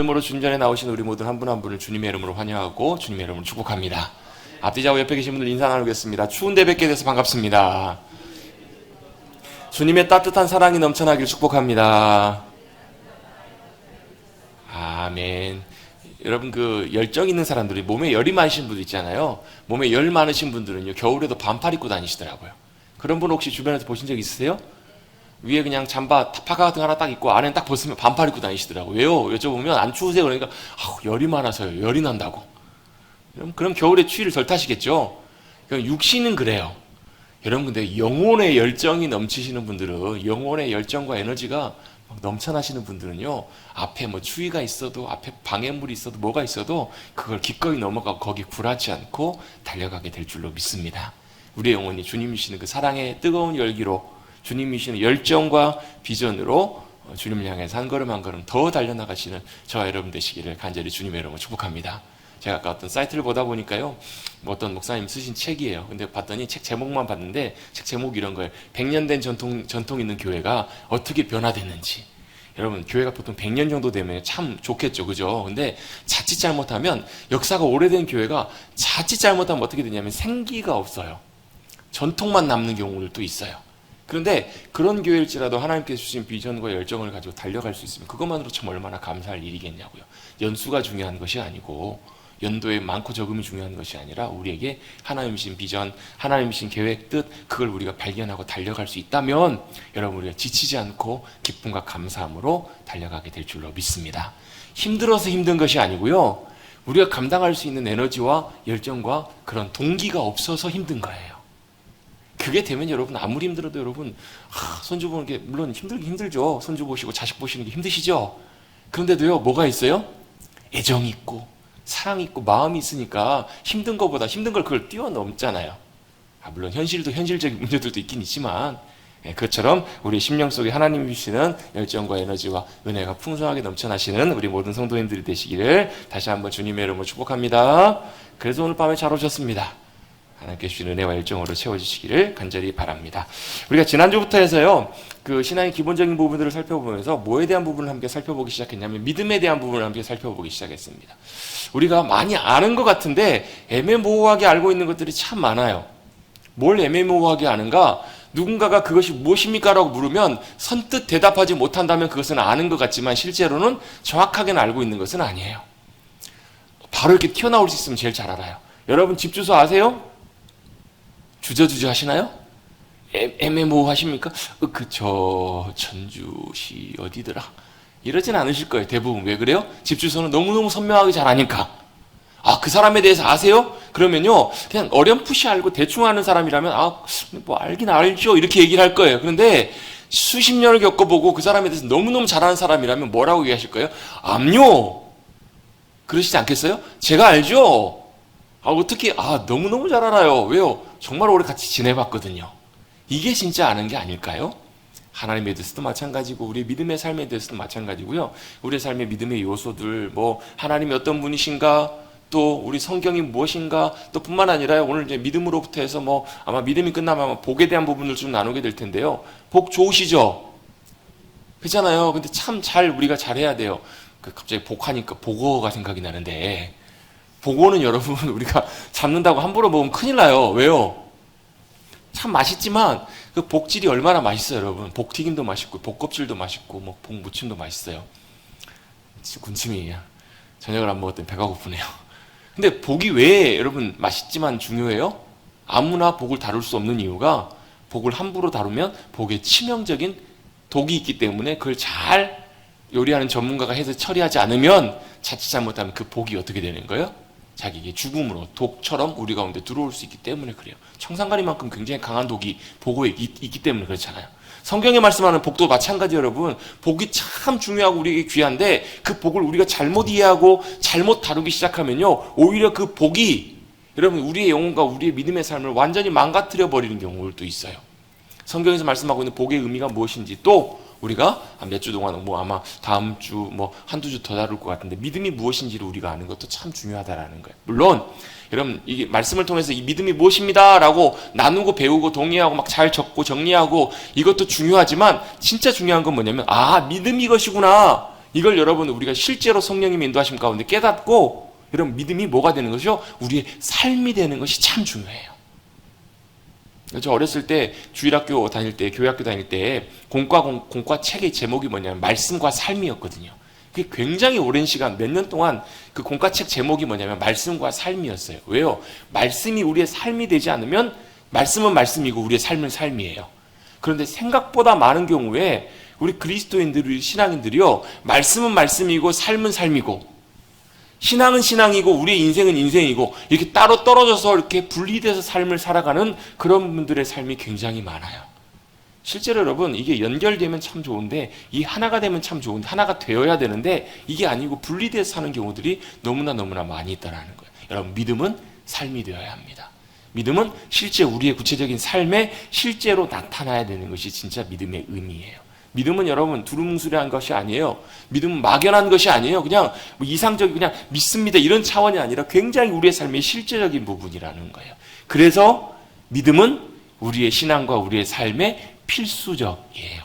믿음으로 주님 전에 나오신 우리 모든 한 분 한 분을 주님의 이름으로 환영하고 주님의 이름으로 축복합니다. 앞뒤좌우 옆에 계신 분들 인사 나누겠습니다. 추운데 뵙게 돼서 반갑습니다. 주님의 따뜻한 사랑이 넘쳐나길 축복합니다. 아멘. 여러분, 그 열정 있는 사람들이 몸에 열이 많으신 분들 있잖아요. 몸에 열 많으신 분들은요, 겨울에도 반팔 입고 다니시더라고요. 그런 분 혹시 주변에서 보신 적 있으세요? 위에 그냥 잠바, 파카 같은 거 하나 딱 입고 안에는 딱 벗으면 반팔 입고 다니시더라고요. 왜요? 여쭤보면 안 추우세요? 그러니까 열이 많아서요. 열이 난다고. 그럼 겨울에 추위를 덜 타시겠죠? 육신은 그래요. 여러분, 근데 영혼의 열정이 넘치시는 분들은, 영혼의 열정과 에너지가 넘쳐나시는 분들은요, 앞에 뭐 추위가 있어도, 앞에 방해물이 있어도, 뭐가 있어도 그걸 기꺼이 넘어가고 거기 굴하지 않고 달려가게 될 줄로 믿습니다. 우리의 영혼이 주님이시는 그 사랑의 뜨거운 열기로, 주님이시는 열정과 비전으로 주님을 향해서 한 걸음 한 걸음 더 달려나가시는 저와 여러분 되시기를 간절히 주님의 이름으로 축복합니다. 제가 아까 어떤 사이트를 보다 보니까요, 어떤 목사님 쓰신 책이에요. 근데 봤더니 책 제목만 봤는데 책 제목이 이런 거예요. 100년 된 전통 있는 교회가 어떻게 변화됐는지. 여러분, 교회가 보통 100년 정도 되면 참 좋겠죠, 그죠? 근데 자칫 잘못하면, 역사가 오래된 교회가 자칫 잘못하면 어떻게 되냐면 생기가 없어요. 전통만 남는 경우들도 있어요. 그런데 그런 교회일지라도 하나님께서 주신 비전과 열정을 가지고 달려갈 수 있으면 그것만으로 참 얼마나 감사할 일이겠냐고요. 연수가 중요한 것이 아니고, 연도의 많고 적음이 중요한 것이 아니라 우리에게 하나님이신 비전, 하나님이신 계획, 뜻, 그걸 우리가 발견하고 달려갈 수 있다면 여러분, 우리가 지치지 않고 기쁨과 감사함으로 달려가게 될 줄로 믿습니다. 힘들어서 힘든 것이 아니고요, 우리가 감당할 수 있는 에너지와 열정과 그런 동기가 없어서 힘든 거예요. 그게 되면 여러분, 아무리 힘들어도 여러분, 손주 보는 게 물론 힘들긴 힘들죠. 손주 보시고 자식 보시는 게 힘드시죠. 그런데도요, 뭐가 있어요? 애정이 있고 사랑이 있고 마음이 있으니까 힘든 것보다 힘든 걸 그걸 뛰어넘잖아요. 물론 현실적인 문제들도 있긴 있지만, 그것처럼 우리 심령 속에 하나님이 주시는 열정과 에너지와 은혜가 풍성하게 넘쳐나시는 우리 모든 성도님들이 되시기를 다시 한번 주님의 이름으로 축복합니다. 그래서 오늘 밤에 잘 오셨습니다. 하나님께 주신 은혜와 열정으로 채워주시기를 간절히 바랍니다. 우리가 지난주부터 해서요, 그 신앙의 기본적인 부분들을 살펴보면서 뭐에 대한 부분을 함께 살펴보기 시작했냐면 믿음에 대한 부분을 함께 살펴보기 시작했습니다. 우리가 많이 아는 것 같은데 애매모호하게 알고 있는 것들이 참 많아요. 뭘 애매모호하게 아는가? 누군가가 그것이 무엇입니까? 라고 물으면 선뜻 대답하지 못한다면 그것은 아는 것 같지만 실제로는 정확하게는 알고 있는 것은 아니에요. 바로 이렇게 튀어나올 수 있으면 제일 잘 알아요. 여러분, 집 주소 아세요? 주저주저 하시나요? 애매모호 하십니까? 그쵸, 전주시 어디더라? 이러진 않으실 거예요, 대부분. 왜 그래요? 집 주소는 너무너무 선명하게 잘 아니까. 그 사람에 대해서 아세요? 그러면요, 그냥 어렴풋이 알고 대충 아는 사람이라면 뭐 알긴 알죠, 이렇게 얘기를 할 거예요. 그런데 수십 년을 겪어보고 그 사람에 대해서 너무너무 잘 아는 사람이라면 뭐라고 얘기하실 거예요? 암요, 그러시지 않겠어요? 제가 알죠? 어떻게, 너무너무 잘 알아요. 왜요? 정말 오래 같이 지내봤거든요. 이게 진짜 아는 게 아닐까요? 하나님에 대해서도 마찬가지고, 우리 믿음의 삶에 대해서도 마찬가지고요. 우리의 삶의 믿음의 요소들, 하나님이 어떤 분이신가, 또 우리 성경이 무엇인가, 또 뿐만 아니라 오늘 이제 믿음으로부터 해서 아마 믿음이 끝나면 아마 복에 대한 부분을 좀 나누게 될 텐데요. 복 좋으시죠? 그렇잖아요. 근데 참 우리가 잘해야 돼요. 갑자기 복하니까 복어가 생각이 나는데, 복어는 여러분, 우리가 잡는다고 함부로 먹으면 큰일 나요. 왜요? 참 맛있지만 그 복질이 얼마나 맛있어요, 여러분. 복튀김도 맛있고 복껍질도 맛있고 복무침도 맛있어요. 군침이 저녁을 안 먹었더니 배가 고프네요. 근데 복이 왜 여러분 맛있지만 중요해요? 아무나 복을 다룰 수 없는 이유가, 복을 함부로 다루면 복에 치명적인 독이 있기 때문에 그걸 잘 요리하는 전문가가 해서 처리하지 않으면 자칫 잘못하면 그 복이 어떻게 되는 거예요? 자기에게 죽음으로, 독처럼 우리 가운데 들어올 수 있기 때문에 그래요. 청산가리만큼 굉장히 강한 독이 복에 있기 때문에 그렇잖아요. 성경에 말씀하는 복도 마찬가지, 여러분. 복이 참 중요하고 우리에게 귀한데 그 복을 우리가 잘못 이해하고 잘못 다루기 시작하면요, 오히려 그 복이 여러분 우리의 영혼과 우리의 믿음의 삶을 완전히 망가뜨려 버리는 경우도 있어요. 성경에서 말씀하고 있는 복의 의미가 무엇인지, 또 우리가 몇 주 동안 아마 다음 주 한두 주 더 다룰 것 같은데 믿음이 무엇인지를 우리가 아는 것도 참 중요하다라는 거예요. 물론 여러분, 이게 말씀을 통해서 이 믿음이 무엇입니다 라고 나누고 배우고 동의하고 잘 적고 정리하고 이것도 중요하지만 진짜 중요한 건 뭐냐면 믿음이 이것이구나, 이걸 여러분 우리가 실제로 성령님의 인도하심 가운데 깨닫고 여러분 믿음이 뭐가 되는 것이요? 우리의 삶이 되는 것이 참 중요해요. 저 어렸을 때 주일학교 다닐 때 교회학교 다닐 때 공과 책의 제목이 뭐냐면 말씀과 삶이었거든요. 그게 굉장히 오랜 시간 몇 년 동안 그 공과책 제목이 뭐냐면 말씀과 삶이었어요. 왜요? 말씀이 우리의 삶이 되지 않으면 말씀은 말씀이고 우리의 삶은 삶이에요. 그런데 생각보다 많은 경우에 우리 그리스도인들, 우리 신앙인들이요, 말씀은 말씀이고 삶은 삶이고 신앙은 신앙이고 우리의 인생은 인생이고 이렇게 따로 떨어져서 이렇게 분리돼서 삶을 살아가는 그런 분들의 삶이 굉장히 많아요. 실제로 여러분 이게 연결되면 참 좋은데 이 하나가 되면 참 좋은데 하나가 되어야 되는데 이게 아니고 분리돼서 사는 경우들이 너무나 많이 있다는 거예요. 여러분 믿음은 삶이 되어야 합니다. 믿음은 실제 우리의 구체적인 삶에 실제로 나타나야 되는 것이 진짜 믿음의 의미예요. 믿음은 여러분 두루뭉술한 것이 아니에요. 믿음은 막연한 것이 아니에요. 그냥 이상적인 그냥 믿습니다 이런 차원이 아니라 굉장히 우리의 삶의 실제적인 부분이라는 거예요. 그래서 믿음은 우리의 신앙과 우리의 삶의 필수적이에요.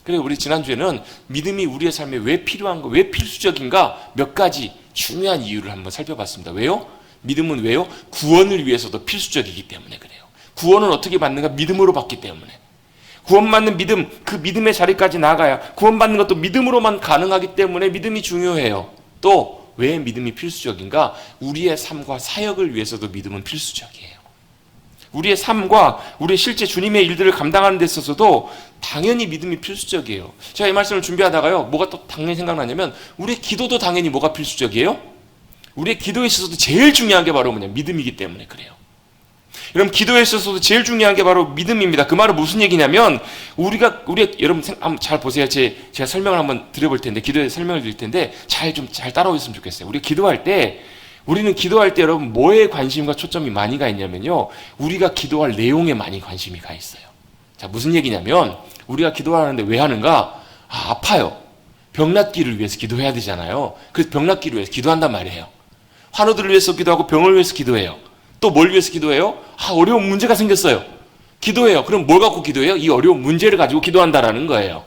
그래서 우리 지난주에는 믿음이 우리의 삶에 왜 필요한가, 왜 필수적인가 몇 가지 중요한 이유를 한번 살펴봤습니다. 왜요? 믿음은 왜요? 구원을 위해서도 필수적이기 때문에 그래요. 구원은 어떻게 받는가? 믿음으로 받기 때문에. 구원받는 믿음, 그 믿음의 자리까지 나아가야 구원받는 것도 믿음으로만 가능하기 때문에 믿음이 중요해요. 또 왜 믿음이 필수적인가? 우리의 삶과 사역을 위해서도 믿음은 필수적이에요. 우리의 삶과 우리의 실제 주님의 일들을 감당하는 데 있어서도 당연히 믿음이 필수적이에요. 제가 이 말씀을 준비하다가요, 뭐가 또 당연히 생각나냐면 우리의 기도도 당연히 뭐가 필수적이에요? 우리의 기도에 있어서도 제일 중요한 게 바로 뭐냐? 믿음이기 때문에 그래요. 여러분 기도에 있어서도 제일 중요한 게 바로 믿음입니다. 그 말은 무슨 얘기냐면 우리가 여러분 한번 잘 보세요. 제가 설명을 한번 드려볼 텐데 기도에 설명을 드릴 텐데 잘 따라오셨으면 좋겠어요. 우리 기도할 때 우리는 기도할 때 여러분 뭐에 관심과 초점이 많이 가 있냐면요. 우리가 기도할 내용에 많이 관심이 가 있어요. 자, 무슨 얘기냐면 우리가 기도하는데 왜 하는가? 아파요. 병 낫기를 위해서 기도해야 되잖아요. 그래서 병 낫기를 위해서 기도한단 말이에요. 환우들을 위해서 기도하고 병을 위해서 기도해요. 또 뭘 위해서 기도해요? 어려운 문제가 생겼어요. 기도해요. 그럼 뭘 갖고 기도해요? 이 어려운 문제를 가지고 기도한다라는 거예요.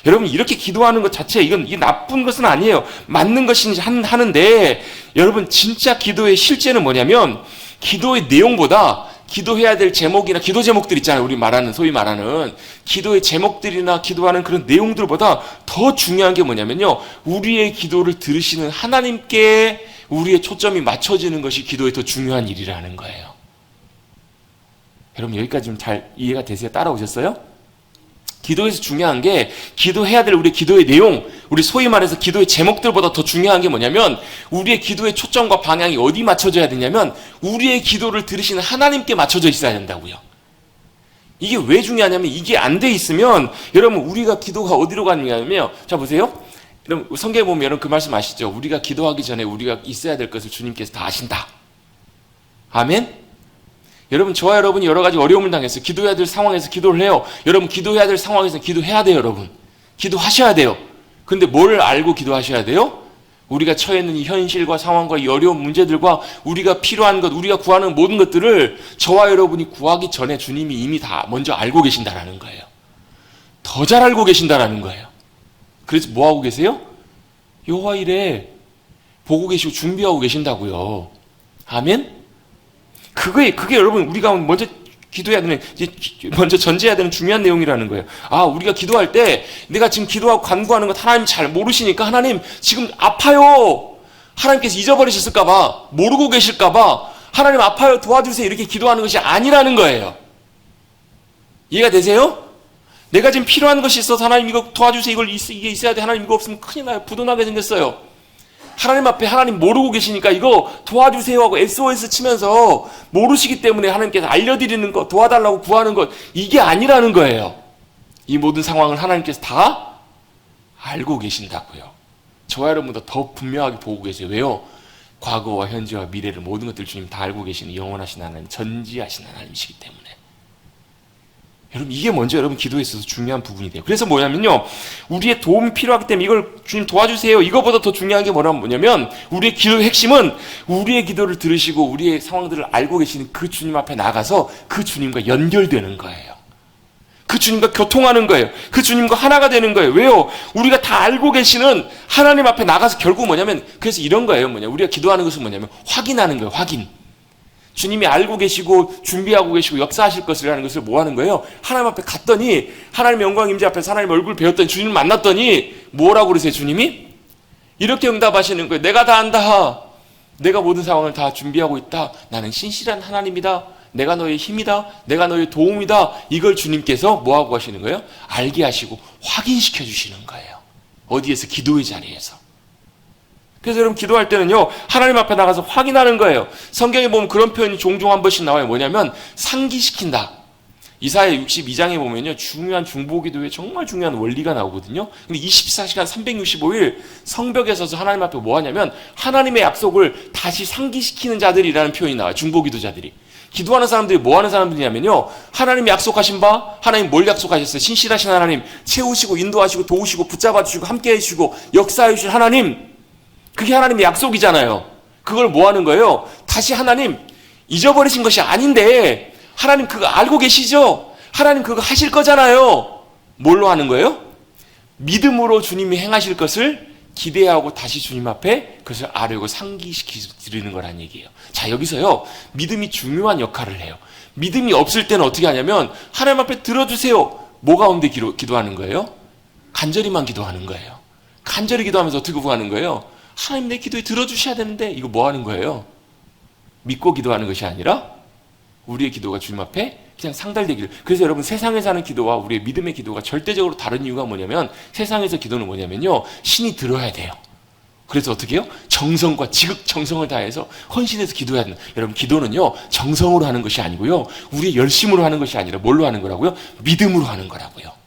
여러분 이렇게 기도하는 것 자체 이게 나쁜 것은 아니에요. 맞는 것인지 하는데 여러분 진짜 기도의 실제는 뭐냐면 기도의 내용보다 기도해야 될 제목이나 기도 제목들 있잖아요. 우리 소위 말하는 기도의 제목들이나 기도하는 그런 내용들보다 더 중요한 게 뭐냐면요. 우리의 기도를 들으시는 하나님께 우리의 초점이 맞춰지는 것이 기도의 더 중요한 일이라는 거예요. 여러분 여기까지 좀 잘 이해가 되세요? 따라오셨어요? 기도에서 중요한 게 기도해야 될 우리 기도의 내용, 우리 소위 말해서 기도의 제목들보다 더 중요한 게 뭐냐면 우리의 기도의 초점과 방향이 어디 맞춰져야 되냐면 우리의 기도를 들으시는 하나님께 맞춰져 있어야 된다고요. 이게 왜 중요하냐면 이게 안 돼 있으면 여러분 우리가 기도가 어디로 가느냐면 자 보세요. 여러분 성경에 보면 여러분 그 말씀 아시죠? 우리가 기도하기 전에 우리가 있어야 될 것을 주님께서 다 아신다. 아멘? 여러분 저와 여러분이 여러 가지 어려움을 당해서 기도해야 될 상황에서 기도를 해요. 여러분 기도해야 될 상황에서 기도해야 돼요. 여러분 기도하셔야 돼요. 근데 뭘 알고 기도하셔야 돼요? 우리가 처해 있는 이 현실과 상황과 이 어려운 문제들과 우리가 필요한 것, 우리가 구하는 모든 것들을 저와 여러분이 구하기 전에 주님이 이미 다 먼저 알고 계신다라는 거예요. 더 잘 알고 계신다라는 거예요. 그래서 뭐 하고 계세요? 여호와 이래 보고 계시고 준비하고 계신다고요. 아멘? 그게 여러분 우리가 먼저 기도해야 되는, 먼저 전제해야 되는 중요한 내용이라는 거예요. 우리가 기도할 때 내가 지금 기도하고 간구하는 것 하나님 잘 모르시니까 하나님 지금 아파요. 하나님께서 잊어버리셨을까봐, 모르고 계실까봐 하나님 아파요 도와주세요 이렇게 기도하는 것이 아니라는 거예요. 이해가 되세요? 내가 지금 필요한 것이 있어서 하나님 이거 도와주세요. 이게 있어야 돼. 하나님 이거 없으면 큰일 나요. 부도나게 생겼어요. 하나님 앞에 하나님 모르고 계시니까 이거 도와주세요 하고 SOS 치면서 모르시기 때문에 하나님께서 알려드리는 것, 도와달라고 구하는 것, 이게 아니라는 거예요. 이 모든 상황을 하나님께서 다 알고 계신다고요. 저와 여러분보다 더 분명하게 보고 계세요. 왜요? 과거와 현재와 미래를 모든 것들을 주님 다 알고 계시는 영원하신 하나님, 전지하신 하나님이시기 때문에. 여러분 이게 먼저 여러분 기도에 있어서 중요한 부분이 돼요. 그래서 뭐냐면요, 우리의 도움이 필요하기 때문에 이걸 주님 도와주세요 이거보다 더 중요한 게 뭐냐면 우리의 기도의 핵심은 우리의 기도를 들으시고 우리의 상황들을 알고 계시는 그 주님 앞에 나가서 그 주님과 연결되는 거예요. 그 주님과 교통하는 거예요. 그 주님과 하나가 되는 거예요. 왜요? 우리가 다 알고 계시는 하나님 앞에 나가서 결국 뭐냐면, 그래서 이런 거예요. 우리가 기도하는 것은 뭐냐면 확인하는 거예요. 확인. 주님이 알고 계시고 준비하고 계시고 역사하실 것이라는 것을 뭐 하는 거예요? 하나님 앞에 갔더니, 하나님의 영광 임재 앞에서 하나님 얼굴 배웠더니, 주님을 만났더니 뭐라고 그러세요? 주님이 이렇게 응답하시는 거예요. 내가 다 안다. 내가 모든 상황을 다 준비하고 있다. 나는 신실한 하나님이다. 내가 너의 힘이다. 내가 너의 도움이다. 이걸 주님께서 뭐하고 하시는 거예요? 알게 하시고 확인시켜 주시는 거예요. 어디에서? 기도의 자리에서. 그래서 여러분 기도할 때는요, 하나님 앞에 나가서 확인하는 거예요. 성경에 보면 그런 표현이 종종 한 번씩 나와요. 뭐냐면 상기시킨다. 이사야 62장에 보면요, 중요한 중보기도에 정말 중요한 원리가 나오거든요. 근데 24시간 365일 성벽에 서서 하나님 앞에 뭐 하냐면 하나님의 약속을 다시 상기시키는 자들이라는 표현이 나와요. 중보기도자들이. 기도하는 사람들이 뭐 하는 사람들이냐면요, 하나님이 약속하신 바, 하나님 뭘 약속하셨어요? 신실하신 하나님, 채우시고 인도하시고 도우시고 붙잡아 주시고 함께 해주시고 역사해 주실 하나님, 그게 하나님의 약속이잖아요. 그걸 뭐 하는 거예요? 다시 하나님 잊어버리신 것이 아닌데 하나님 그거 알고 계시죠? 하나님 그거 하실 거잖아요. 뭘로 하는 거예요? 믿음으로 주님이 행하실 것을 기대하고 다시 주님 앞에 그것을 아뢰고 상기시키는 거란 얘기예요. 자, 여기서요, 믿음이 중요한 역할을 해요. 믿음이 없을 때는 어떻게 하냐면 하나님 앞에 들어주세요. 뭐 가운데 기도하는 거예요? 간절히만 기도하는 거예요. 간절히 기도하면서 어떻게 구하는 거예요? 하나님 내 기도에 들어주셔야 되는데, 이거 뭐 하는 거예요? 믿고 기도하는 것이 아니라 우리의 기도가 주님 앞에 그냥 상달되기를. 그래서 여러분, 세상에 사는 기도와 우리의 믿음의 기도가 절대적으로 다른 이유가 뭐냐면, 세상에서 기도는 뭐냐면요, 신이 들어야 돼요. 그래서 어떻게 해요? 정성과 지극정성을 다해서 헌신해서 기도해야 된다. 여러분, 기도는요, 정성으로 하는 것이 아니고요, 우리의 열심으로 하는 것이 아니라 뭘로 하는 거라고요? 믿음으로 하는 거라고요.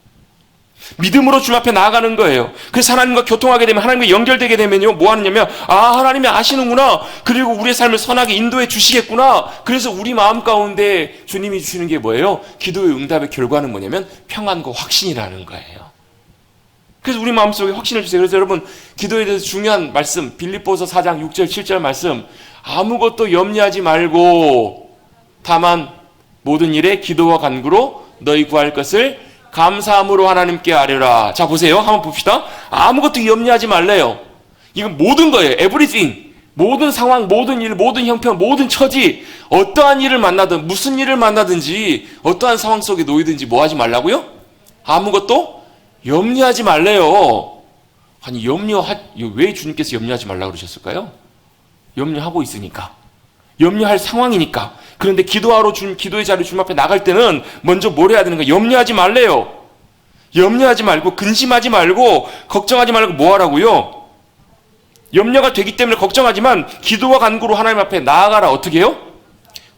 믿음으로 주님 앞에 나아가는 거예요. 그래서 하나님과 교통하게 되면, 하나님과 연결되게 되면요, 뭐 하느냐면, 아, 하나님이 아시는구나. 그리고 우리의 삶을 선하게 인도해 주시겠구나. 그래서 우리 마음 가운데 주님이 주시는 게 뭐예요? 기도의 응답의 결과는 뭐냐면 평안과 확신이라는 거예요. 그래서 우리 마음속에 확신을 주세요. 그래서 여러분, 기도에 대해서 중요한 말씀, 빌립보서 4장 6절 7절 말씀, 아무것도 염려하지 말고 다만 모든 일에 기도와 간구로 너희 구할 것을 감사함으로 하나님께 아뢰라. 자, 보세요. 한번 봅시다. 아무것도 염려하지 말래요. 이건 모든 거예요. everything. 모든 상황, 모든 일, 모든 형편, 모든 처지, 어떠한 일을 만나든, 무슨 일을 만나든지, 어떠한 상황 속에 놓이든지 뭐 하지 말라고요? 아무것도 염려하지 말래요. 아니, 왜 주님께서 염려하지 말라고 그러셨을까요? 염려하고 있으니까. 염려할 상황이니까. 그런데 기도의 자리 주님 앞에 나갈 때는 먼저 뭘 해야 되는가? 염려하지 말래요. 염려하지 말고, 근심하지 말고, 걱정하지 말고 뭐 하라고요? 염려가 되기 때문에 걱정하지만 기도와 간구로 하나님 앞에 나아가라. 어떻게 해요?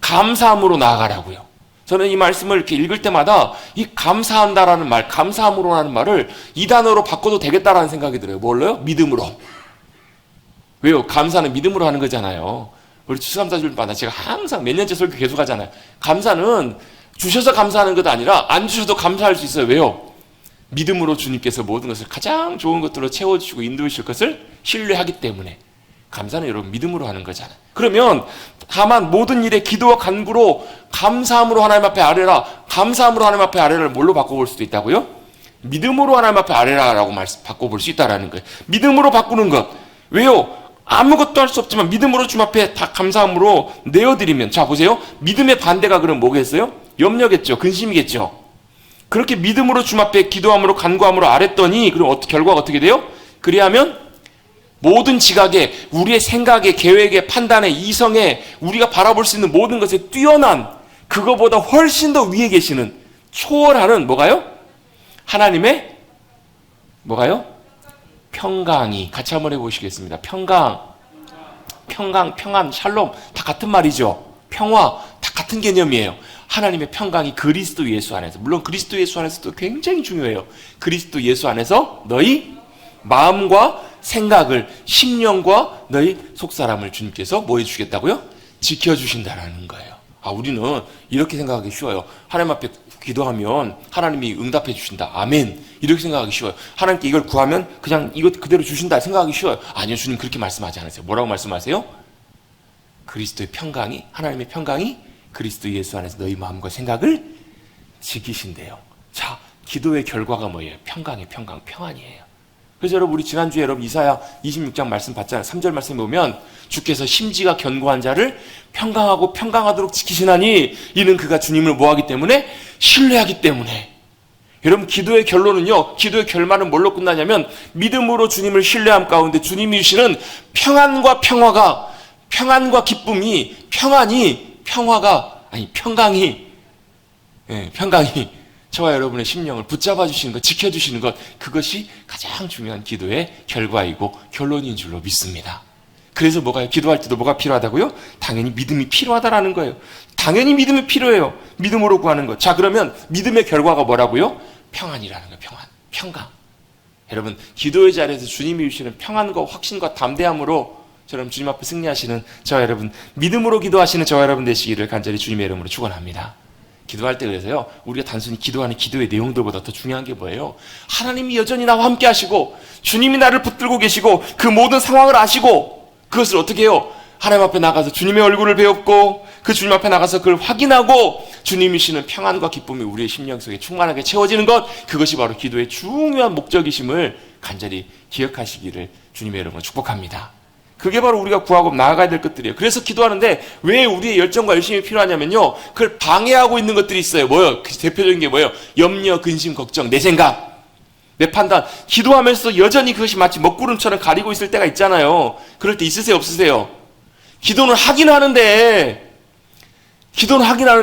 감사함으로 나아가라고요. 저는 이 말씀을 이렇게 읽을 때마다 이 감사한다라는 말, 감사함으로 하는 말을 이 단어로 바꿔도 되겠다라는 생각이 들어요. 뭘로요? 믿음으로. 왜요? 감사는 믿음으로 하는 거잖아요. 우리 추수감사절마다 제가 항상 몇 년째 설교 계속 하잖아요. 감사는 주셔서 감사하는 것 아니라 안 주셔도 감사할 수 있어요. 왜요? 믿음으로 주님께서 모든 것을 가장 좋은 것들로 채워주시고 인도해 주실 것을 신뢰하기 때문에. 감사는 여러분 믿음으로 하는 거잖아요. 그러면 다만 모든 일에 기도와 간구로 감사함으로 하나님 앞에 아뢰라. 감사함으로 하나님 앞에 아뢰라를 뭘로 바꿔볼 수도 있다고요? 믿음으로 하나님 앞에 아뢰라라고 바꿔볼 수 있다라는 거예요. 믿음으로 바꾸는 것. 왜요? 아무것도 할 수 없지만 믿음으로 주님 앞에 다 감사함으로 내어드리면, 자 보세요. 믿음의 반대가 그럼 뭐겠어요? 염려겠죠. 근심이겠죠. 그렇게 믿음으로 주님 앞에 기도함으로 간구함으로 아랬더니 그럼 결과가 어떻게 돼요? 그리하면 모든 지각에, 우리의 생각에, 계획에, 판단에, 이성에, 우리가 바라볼 수 있는 모든 것에 뛰어난, 그거보다 훨씬 더 위에 계시는, 초월하는 뭐가요? 하나님의 뭐가요? 평강이. 같이 한번 해보시겠습니다. 평강, 평안, 샬롬 다 같은 말이죠. 평화 다 같은 개념이에요. 하나님의 평강이 그리스도 예수 안에서, 물론 그리스도 예수 안에서도 굉장히 중요해요. 그리스도 예수 안에서 너희 마음과 생각을, 심령과 너희 속사람을 주님께서 뭐 해주시겠다고요? 지켜주신다라는 거예요. 아, 우리는 이렇게 생각하기 쉬워요. 하나님 앞에 기도하면 하나님이 응답해 주신다. 아멘. 이렇게 생각하기 쉬워요. 하나님께 이걸 구하면 그냥 이것 그대로 주신다 생각하기 쉬워요. 아니요, 주님 그렇게 말씀하지 않으세요. 뭐라고 말씀하세요? 그리스도의 평강이, 하나님의 평강이 그리스도 예수 안에서 너희 마음과 생각을 지키신대요. 자, 기도의 결과가 뭐예요? 평강이에요. 평안이에요. 그래서 여러분, 우리 지난주에 여러분 이사야 26장 말씀 봤잖아요. 3절 말씀 보면 주께서 심지가 견고한 자를 평강하고 평강하도록 지키시나니 이는 그가 주님을 뭐하기 때문에? 신뢰하기 때문에. 여러분, 기도의 결론은요, 기도의 결말은 뭘로 끝나냐면 믿음으로 주님을 신뢰함 가운데 주님이 주시는 평안과 평화가, 평안과 기쁨이, 평강이 저와 여러분의 심령을 붙잡아 주시는 것, 지켜주시는 것, 그것이 가장 중요한 기도의 결과이고 결론인 줄로 믿습니다. 그래서 기도할 때도 뭐가 필요하다고요? 당연히 믿음이 필요하다라는 거예요. 당연히 믿음이 필요해요. 믿음으로 구하는 것. 자, 그러면 믿음의 결과가 뭐라고요? 평안이라는 거예요. 평강. 여러분, 기도의 자리에서 주님이 주시는 평안과 확신과 담대함으로 저처럼 주님 앞에 승리하시는 저와 여러분, 믿음으로 기도하시는 저와 여러분 되시기를 간절히 주님의 이름으로 축원합니다. 기도할 때 그래서요, 우리가 단순히 기도하는 기도의 내용들보다 더 중요한 게 뭐예요? 하나님이 여전히 나와 함께 하시고 주님이 나를 붙들고 계시고 그 모든 상황을 아시고 그것을 어떻게 해요? 하나님 앞에 나가서 주님의 얼굴을 배웠고 그 주님 앞에 나가서 그걸 확인하고 주님이 주시는 평안과 기쁨이 우리의 심령 속에 충만하게 채워지는 것, 그것이 바로 기도의 중요한 목적이심을 간절히 기억하시기를 주님의 이름으로 축복합니다. 그게 바로 우리가 구하고 나아가야 될 것들이에요. 그래서 기도하는데 왜 우리의 열정과 열심이 필요하냐면요, 그걸 방해하고 있는 것들이 있어요. 뭐예요? 그 대표적인 게 뭐예요? 염려, 근심, 걱정, 내 생각, 내 판단. 기도하면서 여전히 그것이 마치 먹구름처럼 가리고 있을 때가 있잖아요. 그럴 때 있으세요, 없으세요? 기도는 하긴 하는데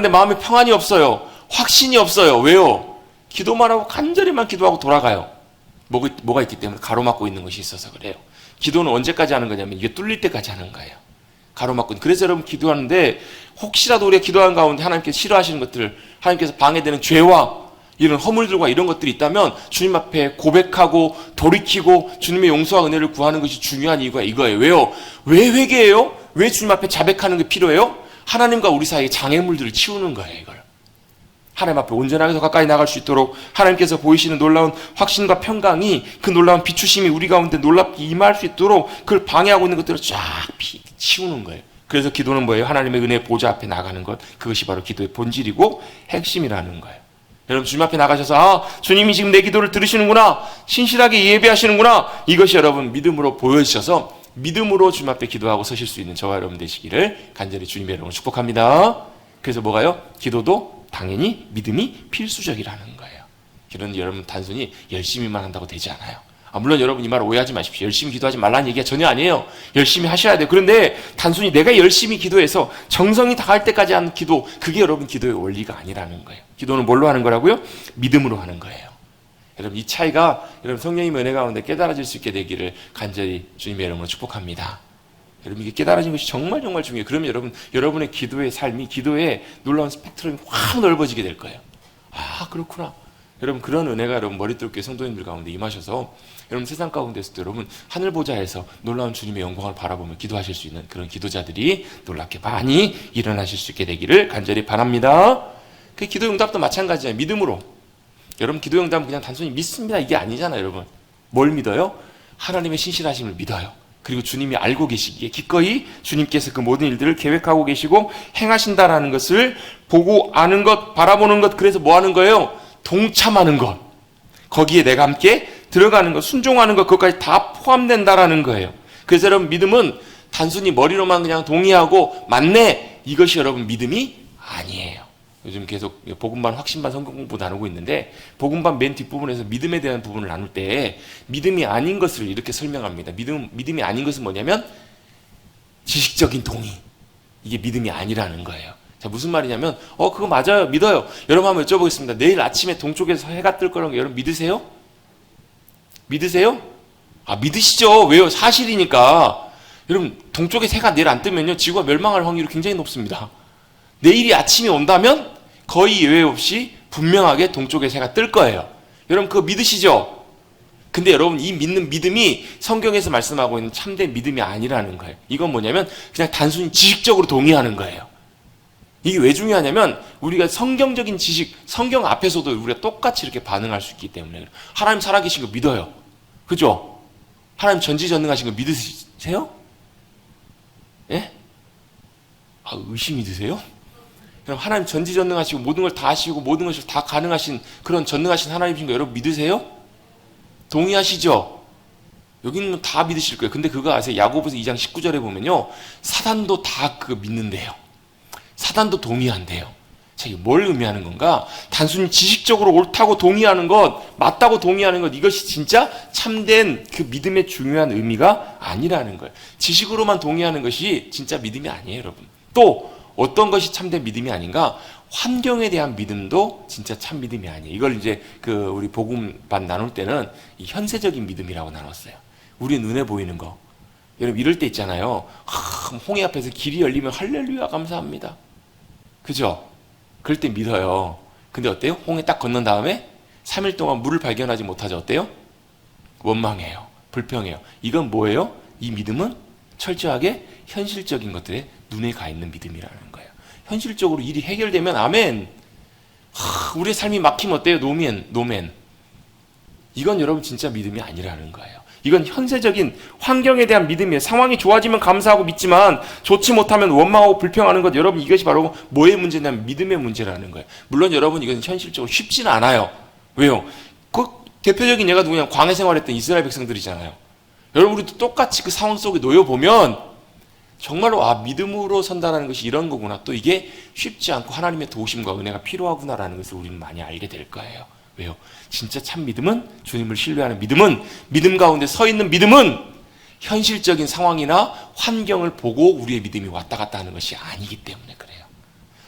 마음에 평안이 없어요. 확신이 없어요. 왜요? 기도만 하고 간절히만 기도하고 돌아가요. 뭐가 있기 때문에 가로막고 있는 것이 있어서 그래요. 기도는 언제까지 하는 거냐면 이게 뚫릴 때까지 하는 거예요. 가로막고. 그래서 여러분, 기도하는데 혹시라도 우리가 기도하는 가운데 하나님께서 싫어하시는 것들, 하나님께서 방해되는 죄와 이런 허물들과 이런 것들이 있다면 주님 앞에 고백하고 돌이키고 주님의 용서와 은혜를 구하는 것이 중요한 이유가 이거예요. 왜요? 왜 회개해요? 왜 주님 앞에 자백하는 게 필요해요? 하나님과 우리 사이의 장애물들을 치우는 거예요. 이걸 하나님 앞에 온전하게 더 가까이 나갈 수 있도록 하나님께서 보이시는 놀라운 확신과 평강이, 그 놀라운 비추심이 우리 가운데 놀랍게 임할 수 있도록 그걸 방해하고 있는 것들을 쫙 치우는 거예요. 그래서 기도는 뭐예요? 하나님의 은혜 보좌 앞에 나가는 것, 그것이 바로 기도의 본질이고 핵심이라는 거예요. 여러분, 주님 앞에 나가셔서 주님이 지금 내 기도를 들으시는구나, 신실하게 예배하시는구나, 이것이 여러분 믿음으로 보여주셔서 믿음으로 주님 앞에 기도하고 서실 수 있는 저와 여러분 되시기를 간절히 주님의 이름으로 축복합니다. 그래서 뭐가요? 기도도 당연히 믿음이 필수적이라는 거예요. 그런 여러분 단순히 열심히만 한다고 되지 않아요. 물론 여러분 이 말 오해하지 마십시오. 열심히 기도하지 말라는 얘기가 전혀 아니에요. 열심히 하셔야 돼요. 그런데 단순히 내가 열심히 기도해서 정성이 다할 때까지 하는 기도, 그게 여러분 기도의 원리가 아니라는 거예요. 기도는 뭘로 하는 거라고요? 믿음으로 하는 거예요. 여러분, 이 차이가 여러분 성령님의 은혜 가운데 깨달아질 수 있게 되기를 간절히 주님의 이름으로 축복합니다. 여러분, 이게 깨달아진 것이 정말 중요해요. 그러면 여러분의 기도의 삶이, 기도의 놀라운 스펙트럼이 확 넓어지게 될 거예요. 아, 그렇구나. 여러분, 그런 은혜가 여러분 머리뚫게 성도님들 가운데 임하셔서 여러분 세상 가운데서도 여러분 하늘 보좌에서 놀라운 주님의 영광을 바라보며 기도하실 수 있는 그런 기도자들이 놀랍게 많이 일어나실 수 있게 되기를 간절히 바랍니다. 그 기도 응답도 마찬가지예요. 믿음으로. 여러분, 기도 응답은 그냥 단순히 믿습니다, 이게 아니잖아요. 여러분, 뭘 믿어요? 하나님의 신실하심을 믿어요. 그리고 주님이 알고 계시기에 기꺼이 주님께서 그 모든 일들을 계획하고 계시고 행하신다라는 것을 보고 아는 것, 바라보는 것, 그래서 뭐 하는 거예요? 동참하는 것. 거기에 내가 함께 들어가는 것, 순종하는 것, 그것까지 다 포함된다라는 거예요. 그래서 여러분, 믿음은 단순히 머리로만 그냥 동의하고 맞네, 이것이 여러분 믿음이 아니에요. 요즘 계속 복음반, 확신반 성경 공부 나누고 있는데 복음반 맨 뒷부분에서 믿음에 대한 부분을 나눌 때 믿음이 아닌 것을 이렇게 설명합니다. 믿음이 아닌 것은 뭐냐면 지식적인 동의. 이게 믿음이 아니라는 거예요. 자, 무슨 말이냐면 그거 맞아요, 믿어요. 여러분 한번 여쭤보겠습니다. 내일 아침에 동쪽에서 해가 뜰 거라는 거 여러분 믿으세요? 믿으세요? 믿으시죠. 왜요? 사실이니까. 여러분, 동쪽에서 해가 내일 안 뜨면요 지구가 멸망할 확률이 굉장히 높습니다. 내일이 아침이 온다면 거의 예외 없이 분명하게 동쪽에서 해가 뜰 거예요. 여러분, 그거 믿으시죠? 근데 여러분, 이 믿는 믿음이 성경에서 말씀하고 있는 참된 믿음이 아니라는 거예요. 이건 뭐냐면 그냥 단순히 지식적으로 동의하는 거예요. 이게 왜 중요하냐면 우리가 성경적인 지식, 성경 앞에서도 우리가 똑같이 이렇게 반응할 수 있기 때문에 그래요. 하나님 살아계신 거 믿어요. 그죠? 하나님 전지전능하신 거 믿으세요? 예? 의심이 드세요? 그럼 하나님 전지전능하시고 모든 걸 다 하시고 모든 것을 다 가능하신 그런 전능하신 하나님이신 거 여러분 믿으세요? 동의하시죠? 여기는 다 믿으실 거예요. 근데 그거 아세요? 야고보서 2장 19절에 보면요. 사단도 다 그거 믿는데요. 사단도 동의한대요. 자, 이게 뭘 의미하는 건가? 단순히 지식적으로 옳다고 동의하는 것, 맞다고 동의하는 것, 이것이 진짜 참된 그 믿음의 중요한 의미가 아니라는 거예요. 지식으로만 동의하는 것이 진짜 믿음이 아니에요, 여러분. 또 어떤 것이 참된 믿음이 아닌가? 환경에 대한 믿음도 진짜 참 믿음이 아니에요. 이걸 이제 우리 복음반 나눌 때는 이 현세적인 믿음이라고 나눴어요. 우리 눈에 보이는 거. 여러분 이럴 때 있잖아요. 홍해 앞에서 길이 열리면 할렐루야 감사합니다. 그죠? 그럴 때 믿어요. 근데 어때요? 홍해 딱 건넌 다음에 3일 동안 물을 발견하지 못하죠. 어때요? 원망해요. 불평해요. 이건 뭐예요? 이 믿음은 철저하게 현실적인 것들에 눈에 가 있는 믿음이라는 거예요. 현실적으로 일이 해결되면 아멘. 우리의 삶이 막히면 어때요? 노멘. 이건 여러분 진짜 믿음이 아니라는 거예요. 이건 현세적인 환경에 대한 믿음이에요. 상황이 좋아지면 감사하고 믿지만 좋지 못하면 원망하고 불평하는 것. 여러분 이것이 바로 뭐의 문제냐면 믿음의 문제라는 거예요. 물론 여러분 이건 현실적으로 쉽지는 않아요. 왜요? 그 대표적인 예가 누구냐? 광해 생활했던 이스라엘 백성들이잖아요. 여러분 우리도 똑같이 그 상황 속에 놓여보면 정말로 믿음으로 선다는 것이 이런 거구나. 또 이게 쉽지 않고 하나님의 도우심과 은혜가 필요하구나라는 것을 우리는 많이 알게 될 거예요. 왜요? 진짜 참 믿음은, 주님을 신뢰하는 믿음은, 믿음 가운데 서 있는 믿음은 현실적인 상황이나 환경을 보고 우리의 믿음이 왔다 갔다 하는 것이 아니기 때문에 그래요.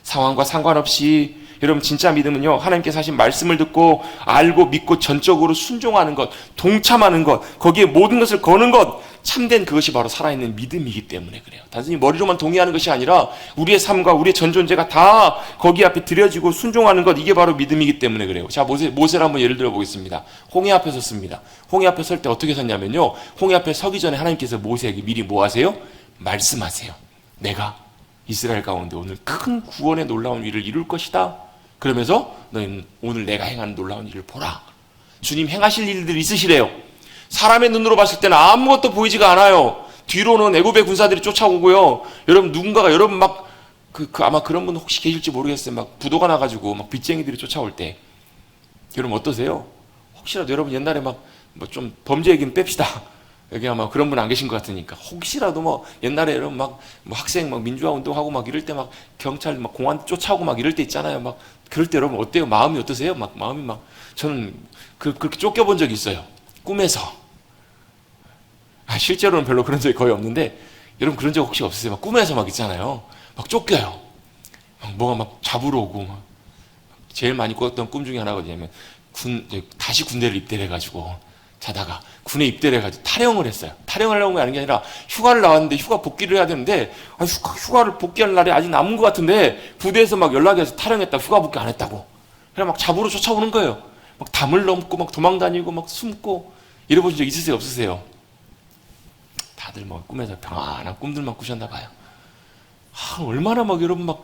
상황과 상관없이 여러분 진짜 믿음은요, 하나님께서 하신 말씀을 듣고 알고 믿고 전적으로 순종하는 것, 동참하는 것, 거기에 모든 것을 거는 것, 참된 그것이 바로 살아있는 믿음이기 때문에 그래요. 단순히 머리로만 동의하는 것이 아니라 우리의 삶과 우리의 전 존재가 다 거기 앞에 드려지고 순종하는 것, 이게 바로 믿음이기 때문에 그래요. 자, 모세를 한번 예를 들어 보겠습니다. 홍해 앞에 섰습니다. 홍해 앞에 설 때 어떻게 섰냐면요, 홍해 앞에 서기 전에 하나님께서 모세에게 미리 뭐 하세요? 말씀하세요. 내가 이스라엘 가운데 오늘 큰 구원의 놀라운 일을 이룰 것이다. 그러면서 너희는 오늘 내가 행하는 놀라운 일을 보라. 주님 행하실 일들이 있으시래요. 사람의 눈으로 봤을 때는 아무것도 보이지가 않아요. 뒤로는 애굽의 군사들이 쫓아오고요. 여러분 누군가가 여러분 막 아마 그런 분 혹시 계실지 모르겠어요. 막 부도가 나가지고 막 빚쟁이들이 쫓아올 때 여러분 어떠세요? 혹시라도 여러분 옛날에 막 뭐 좀 범죄 얘기는 뺍시다. 여기 아마 그런 분 안 계신 것 같으니까 혹시라도 뭐 옛날에 여러분 막 뭐 학생 막 민주화 운동하고 막 이럴 때 막 경찰 막 공안 쫓아오고 막 이럴 때 있잖아요. 막 그럴 때 여러분 어때요? 마음이 어떠세요? 막 마음이 막 저는 그렇게 쫓겨본 적이 있어요. 꿈에서. 실제로는 별로 그런 적이 거의 없는데 여러분 그런 적 혹시 없으세요? 막 꿈에서 막 있잖아요. 막 쫓겨요. 막 뭐가 막 잡으러 오고 막. 제일 많이 꿨던 꿈 중에 하나가 뭐냐면 다시 군대를 입대를 해가지고 자다가 군에 입대를 해가지고 탈영을 했어요. 탈영을 하려고 하는 게 아니라 휴가를 나왔는데 휴가 복귀를 해야 되는데 휴가를 복귀할 날이 아직 남은 것 같은데 부대에서 막 연락이 와서 탈영했다, 휴가 복귀 안 했다고. 그래 막 잡으러 쫓아오는 거예요. 막 담을 넘고 막 도망다니고 막 숨고. 이래보신 적 있으세요? 없으세요? 다들 뭐 꿈에서 평안한 꿈들만 꾸셨나 봐요. 얼마나 막 여러분 막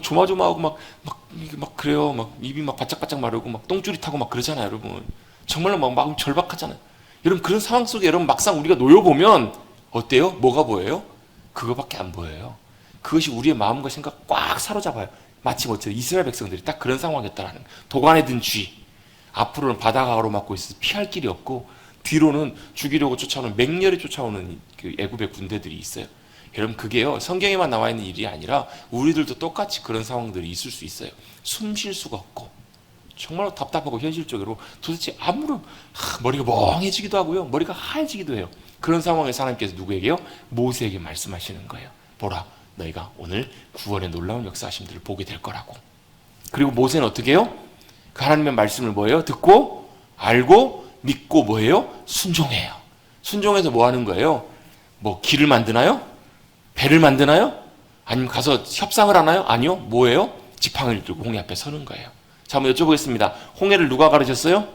조마조마하고 막 그래요. 막 입이 막 바짝바짝 마르고 막 똥줄이 타고 막 그러잖아요, 여러분. 정말로 막 마음 절박하잖아요. 여러분 그런 상황 속에 여러분 막상 우리가 놓여보면 어때요? 뭐가 보여요? 그거밖에 안 보여요. 그것이 우리의 마음과 생각 꽉 사로잡아요. 마치 뭐죠? 이스라엘 백성들이 딱 그런 상황이었다라는 거예요. 도관에 든 쥐. 앞으로는 바다가 가로막고 있어서 피할 길이 없고 뒤로는 죽이려고 쫓아오는 맹렬히 쫓아오는 그 애굽의 군대들이 있어요. 여러분 그게요 성경에만 나와 있는 일이 아니라 우리들도 똑같이 그런 상황들이 있을 수 있어요. 숨 쉴 수가 없고 정말로 답답하고 현실적으로 도대체 아무런 머리가 멍해지기도 하고요. 머리가 하얘지기도 해요. 그런 상황에서 하나님께서 누구에게요? 모세에게 말씀하시는 거예요. 보라, 너희가 오늘 구원의 놀라운 역사하심들을 보게 될 거라고. 그리고 모세는 어떻게 해요? 그 하나님의 말씀을 뭐예요? 듣고 알고 믿고 뭐예요? 순종해요. 순종해서 뭐 하는 거예요? 뭐 길을 만드나요? 배를 만드나요? 아니면 가서 협상을 하나요? 아니요. 뭐예요? 지팡이를 들고 홍해 앞에 서는 거예요. 자, 한번 여쭤보겠습니다. 홍해를 누가 가르쳤어요?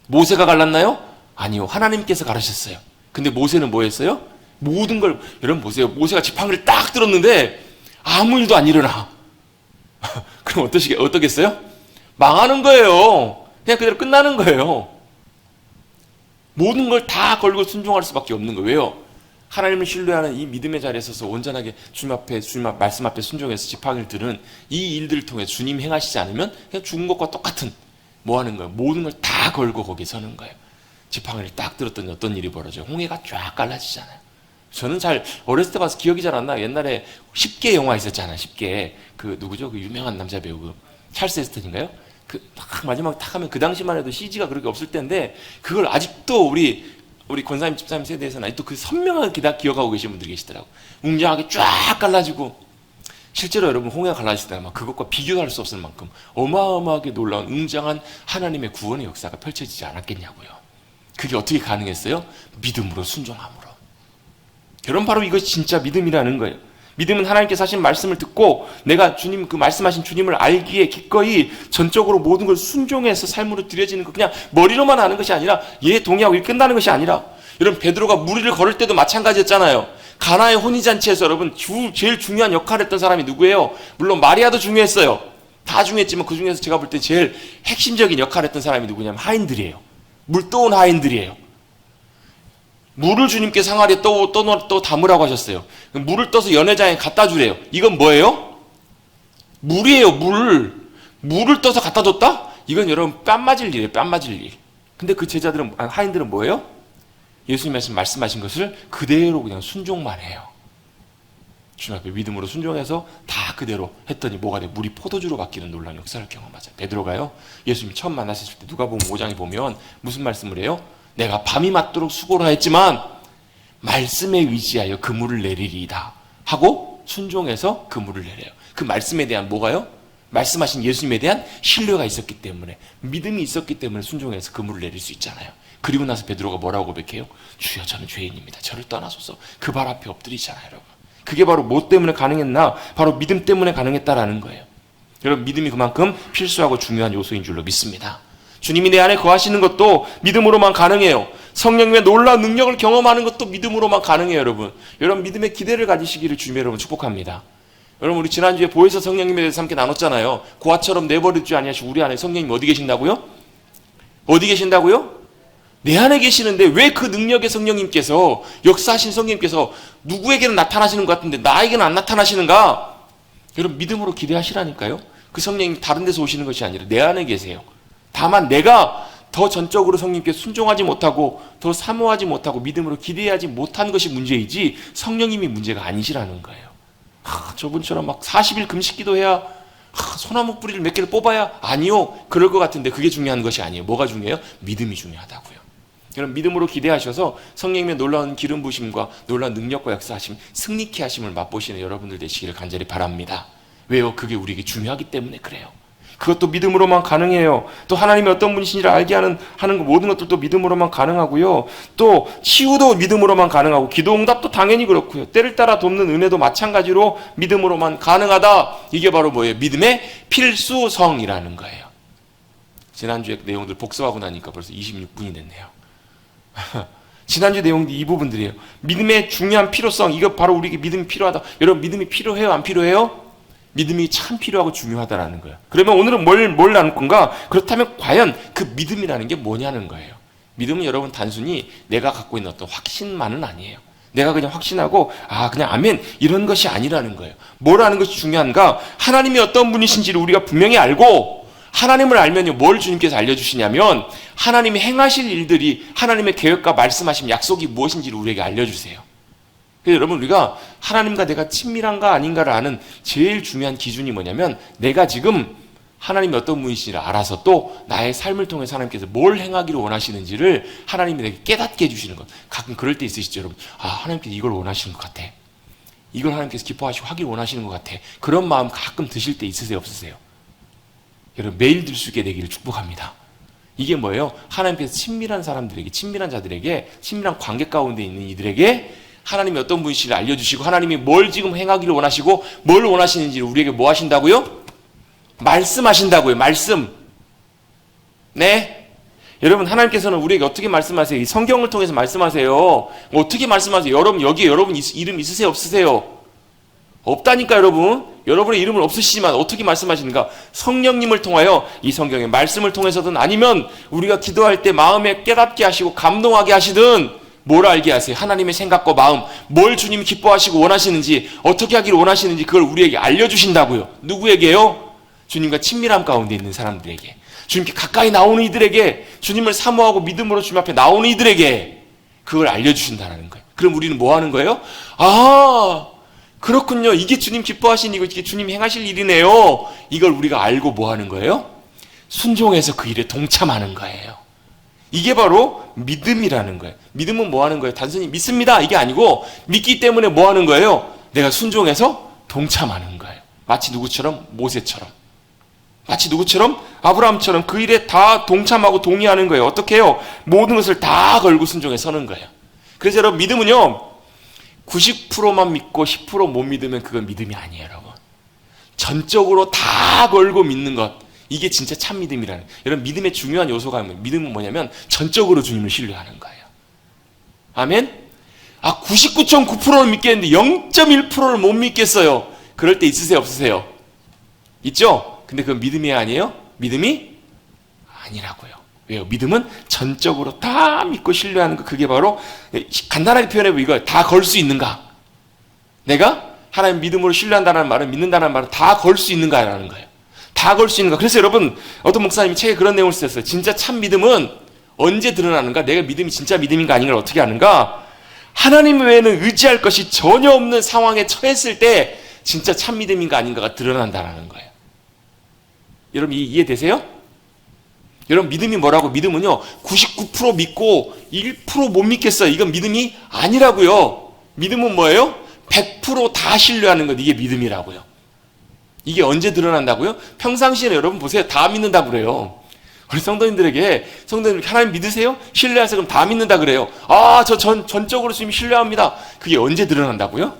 모세가 갈랐나요? 아니요. 하나님께서 가르쳤어요. 근데 모세는 뭐 했어요? 모든 걸, 여러분 보세요. 모세가 지팡이를 딱 들었는데 아무 일도 안 일어나. 그럼 어떻겠어요? 망하는 거예요. 그냥 그대로 끝나는 거예요. 모든 걸 다 걸고 순종할 수밖에 없는 거예요. 왜요? 하나님을 신뢰하는 이 믿음의 자리에 서서 온전하게 주님 말씀 앞에 순종해서 지팡이를 들은 이 일들을 통해 주님 행하시지 않으면 그냥 죽은 것과 똑같은 뭐 하는 거예요? 모든 걸 다 걸고 거기에 서는 거예요. 지팡이를 딱 들었더니 어떤 일이 벌어져요? 홍해가 쫙 갈라지잖아요. 저는 잘 어렸을 때 봐서 기억이 잘 안 나요. 옛날에 10개 영화 있었잖아요. 10개. 그 누구죠? 그 유명한 남자 배우 그 찰스 에스턴인가요? 그 딱 마지막 딱 하면 그 당시만 해도 CG가 그렇게 없을 때인데 그걸 아직도 우리 권사님 집사님 세대에서는 아직도 그 선명하게 다 기억하고 계신 분들이 계시더라고요. 웅장하게 쫙 갈라지고 실제로 여러분 홍해가 갈라질 때 막 그것과 비교할 수 없을 만큼 어마어마하게 놀라운 웅장한 하나님의 구원의 역사가 펼쳐지지 않았겠냐고요. 그게 어떻게 가능했어요? 믿음으로 순종함으로. 여러분 바로 이것이 진짜 믿음이라는 거예요. 믿음은 하나님께서 하신 말씀을 듣고 내가 주님 그 말씀하신 주님을 알기에 기꺼이 전적으로 모든 걸 순종해서 삶으로 들여지는 거 그냥 머리로만 하는 것이 아니라 예 동의하고 일 끝나는 것이 아니라 여러분 베드로가 무리를 걸을 때도 마찬가지였잖아요. 가나의 혼인잔치에서 여러분 제일 중요한 역할을 했던 사람이 누구예요? 물론 마리아도 중요했어요. 다 중요했지만 그 중에서 제가 볼 때 제일 핵심적인 역할을 했던 사람이 누구냐면 하인들이에요. 물 떠온 하인들이에요. 물을 주님께서 항아리에 또 담으라고 하셨어요. 물을 떠서 연회장에 갖다 주래요. 이건 뭐예요? 물이에요. 물을 떠서 갖다 줬다? 이건 여러분 뺨 맞을 일이에요. 뺨 맞을 일. 근데 그 제자들은 하인들은 뭐예요? 예수님 말씀하신 것을 그대로 그냥 순종만 해요. 주님 앞에 믿음으로 순종해서 다 그대로 했더니 뭐가 돼? 물이 포도주로 바뀌는 놀라운 역사를 경험하죠. 베드로가요. 예수님 처음 만나셨을 때 누가복음 5장에 보면 무슨 말씀을 해요? 내가 밤이 맞도록 수고를 했지만 말씀에 의지하여 그물을 내리리이다 하고 순종해서 그물을 내려요. 그 말씀에 대한 뭐가요? 말씀하신 예수님에 대한 신뢰가 있었기 때문에 믿음이 있었기 때문에 순종해서 그물을 내릴 수 있잖아요. 그리고 나서 베드로가 뭐라고 고백해요? 주여 저는 죄인입니다. 저를 떠나소서. 그 발 앞에 엎드리잖아요. 여러분. 그게 바로 뭐 때문에 가능했나? 바로 믿음 때문에 가능했다라는 거예요. 여러분 믿음이 그만큼 필수하고 중요한 요소인 줄로 믿습니다. 주님이 내 안에 거하시는 것도 믿음으로만 가능해요. 성령님의 놀라운 능력을 경험하는 것도 믿음으로만 가능해요. 여러분 믿음의 기대를 가지시기를 주님의 여러분 축복합니다. 여러분 우리 지난주에 보혜사 성령님에 대해서 함께 나눴잖아요. 고아처럼 내버릴 줄 아니하시고 우리 안에 성령님 어디 계신다고요? 어디 계신다고요? 내 안에 계시는데 왜 그 능력의 성령님께서 역사하신 성령님께서 누구에게는 나타나시는 것 같은데 나에게는 안 나타나시는가? 여러분 믿음으로 기대하시라니까요. 그 성령님 다른 데서 오시는 것이 아니라 내 안에 계세요. 다만 내가 더 전적으로 성령님께 순종하지 못하고 더 사모하지 못하고 믿음으로 기대하지 못한 것이 문제이지 성령님이 문제가 아니시라는 거예요. 저분처럼 막 40일 금식 기도해야 소나무 뿌리를 몇 개를 뽑아야 아니요. 그럴 것 같은데 그게 중요한 것이 아니에요. 뭐가 중요해요? 믿음이 중요하다고요. 여러분 믿음으로 기대하셔서 성령님의 놀라운 기름 부심과 놀라운 능력과 역사하심, 승리케 하심을 맛보시는 여러분들 되시기를 간절히 바랍니다. 왜요? 그게 우리에게 중요하기 때문에 그래요. 그것도 믿음으로만 가능해요. 또 하나님이 어떤 분이신지를 알게 하는 모든 것들도 믿음으로만 가능하고요. 또 치유도 믿음으로만 가능하고 기도 응답도 당연히 그렇고요. 때를 따라 돕는 은혜도 마찬가지로 믿음으로만 가능하다. 이게 바로 뭐예요? 믿음의 필수성이라는 거예요. 지난주에 내용들 복습하고 나니까 벌써 26분이 됐네요. 지난주 내용도 이 부분들이에요. 믿음의 중요한 필요성. 이거 바로 우리에게 믿음이 필요하다. 여러분 믿음이 필요해요? 안 필요해요? 믿음이 참 필요하고 중요하다라는 거예요. 그러면 오늘은 뭘 나눌 건가? 그렇다면 과연 그 믿음이라는 게 뭐냐는 거예요. 믿음은 여러분 단순히 내가 갖고 있는 어떤 확신만은 아니에요. 내가 그냥 확신하고 그냥 아멘 이런 것이 아니라는 거예요. 뭘 아는 것이 중요한가? 하나님이 어떤 분이신지를 우리가 분명히 알고 하나님을 알면요 뭘 주님께서 알려주시냐면 하나님이 행하실 일들이 하나님의 계획과 말씀하신 약속이 무엇인지를 우리에게 알려주세요. 여러분 우리가 하나님과 내가 친밀한가 아닌가를 아는 제일 중요한 기준이 뭐냐면 내가 지금 하나님이 어떤 분이신지를 알아서 또 나의 삶을 통해서 하나님께서 뭘 행하기를 원하시는지를 하나님이 내게 깨닫게 해주시는 것. 가끔 그럴 때 있으시죠 여러분. 하나님께서 이걸 원하시는 것 같아. 이걸 하나님께서 기뻐하시고 하길 원하시는 것 같아. 그런 마음 가끔 드실 때 있으세요 없으세요? 여러분 매일 들 수 있게 되기를 축복합니다. 이게 뭐예요? 하나님께서 친밀한 사람들에게 친밀한 자들에게 친밀한 관계 가운데 있는 이들에게 하나님이 어떤 분이신지를 알려주시고 하나님이 뭘 지금 행하기를 원하시고 뭘 원하시는지를 우리에게 뭐 하신다고요? 말씀하신다고요. 말씀. 네. 여러분 하나님께서는 우리에게 어떻게 말씀하세요? 이 성경을 통해서 말씀하세요. 어떻게 말씀하세요? 여러분 여기에 여러분 이름 있으세요? 없으세요? 없다니까 여러분. 여러분의 이름은 없으시지만 어떻게 말씀하시는가? 성령님을 통하여 이 성경의 말씀을 통해서든 아니면 우리가 기도할 때 마음에 깨닫게 하시고 감동하게 하시든 뭘 알게 하세요? 하나님의 생각과 마음, 뭘 주님이 기뻐하시고 원하시는지, 어떻게 하기를 원하시는지 그걸 우리에게 알려주신다고요. 누구에게요? 주님과 친밀함 가운데 있는 사람들에게, 주님께 가까이 나오는 이들에게, 주님을 사모하고 믿음으로 주님 앞에 나오는 이들에게 그걸 알려주신다는 거예요. 그럼 우리는 뭐 하는 거예요? 아, 그렇군요. 이게 주님 기뻐하신 이거, 이게 주님 행하실 일이네요. 이걸 우리가 알고 뭐 하는 거예요? 순종해서 그 일에 동참하는 거예요. 이게 바로 믿음이라는 거예요. 믿음은 뭐 하는 거예요? 단순히 믿습니다 이게 아니고, 믿기 때문에 뭐 하는 거예요? 내가 순종해서 동참하는 거예요. 마치 누구처럼? 모세처럼. 마치 누구처럼? 아브라함처럼 그 일에 다 동참하고 동의하는 거예요. 어떻게 해요? 모든 것을 다 걸고 순종해 서는 거예요. 그래서 여러분, 믿음은요, 90%만 믿고 10% 못 믿으면 그건 믿음이 아니에요, 여러분. 전적으로 다 걸고 믿는 것, 이게 진짜 참 믿음이라는 거예요. 여러분, 믿음의 중요한 요소가 믿음은 뭐냐면 전적으로 주님을 신뢰하는 거예요. 아멘? 99.9%를 믿겠는데 0.1%를 못 믿겠어요. 그럴 때 있으세요, 없으세요? 있죠? 근데 그건 믿음이 아니에요? 믿음이 아니라고요. 왜요? 믿음은 전적으로 다 믿고 신뢰하는 거. 그게 바로, 간단하게 표현해보면 이거 다 걸 수 있는가? 내가 하나님 믿음으로 신뢰한다는 말은, 믿는다는 말은 다 걸 수 있는가라는 거예요. 다 걸 수 있는가? 그래서 여러분, 어떤 목사님이 책에 그런 내용을 쓰셨어요. 진짜 참 믿음은 언제 드러나는가? 내가 믿음이 진짜 믿음인가 아닌가를 어떻게 아는가? 하나님 외에는 의지할 것이 전혀 없는 상황에 처했을 때 진짜 참 믿음인가 아닌가가 드러난다는 거예요. 여러분, 이해되세요? 여러분, 믿음이 뭐라고? 믿음은요, 99% 믿고 1% 못 믿겠어요. 이건 믿음이 아니라고요. 믿음은 뭐예요? 100% 다 신뢰하는 것, 이게 믿음이라고요. 이게 언제 드러난다고요? 평상시에 여러분 보세요. 다 믿는다고 그래요. 우리 성도님들에게, 성도님 하나님 믿으세요? 신뢰하세요? 그럼 다 믿는다 그래요. 저 전적으로 주님 신뢰합니다. 그게 언제 드러난다고요?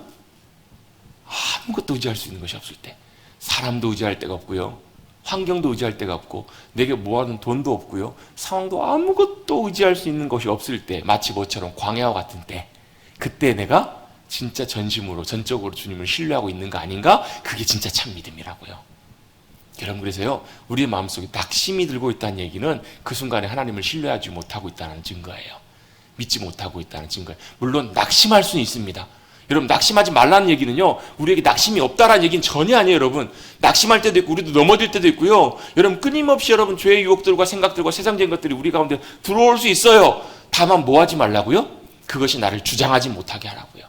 아무것도 의지할 수 있는 것이 없을 때. 사람도 의지할 데가 없고요. 환경도 의지할 데가 없고, 내게 모아둔 돈도 없고요. 상황도 아무것도 의지할 수 있는 것이 없을 때, 마치 뭐처럼 광야와 같은 때, 그때 내가 진짜 전심으로 전적으로 주님을 신뢰하고 있는 거 아닌가? 그게 진짜 참 믿음이라고요. 여러분, 그래서요, 우리의 마음속에 낙심이 들고 있다는 얘기는 그 순간에 하나님을 신뢰하지 못하고 있다는 증거예요. 믿지 못하고 있다는 증거예요. 물론 낙심할 수는 있습니다. 여러분, 낙심하지 말라는 얘기는요, 우리에게 낙심이 없다라는 얘기는 전혀 아니에요. 여러분, 낙심할 때도 있고 우리도 넘어질 때도 있고요. 여러분, 끊임없이 여러분 죄의 유혹들과 생각들과 세상적인 것들이 우리 가운데 들어올 수 있어요. 다만 뭐 하지 말라고요? 그것이 나를 주장하지 못하게 하라고요.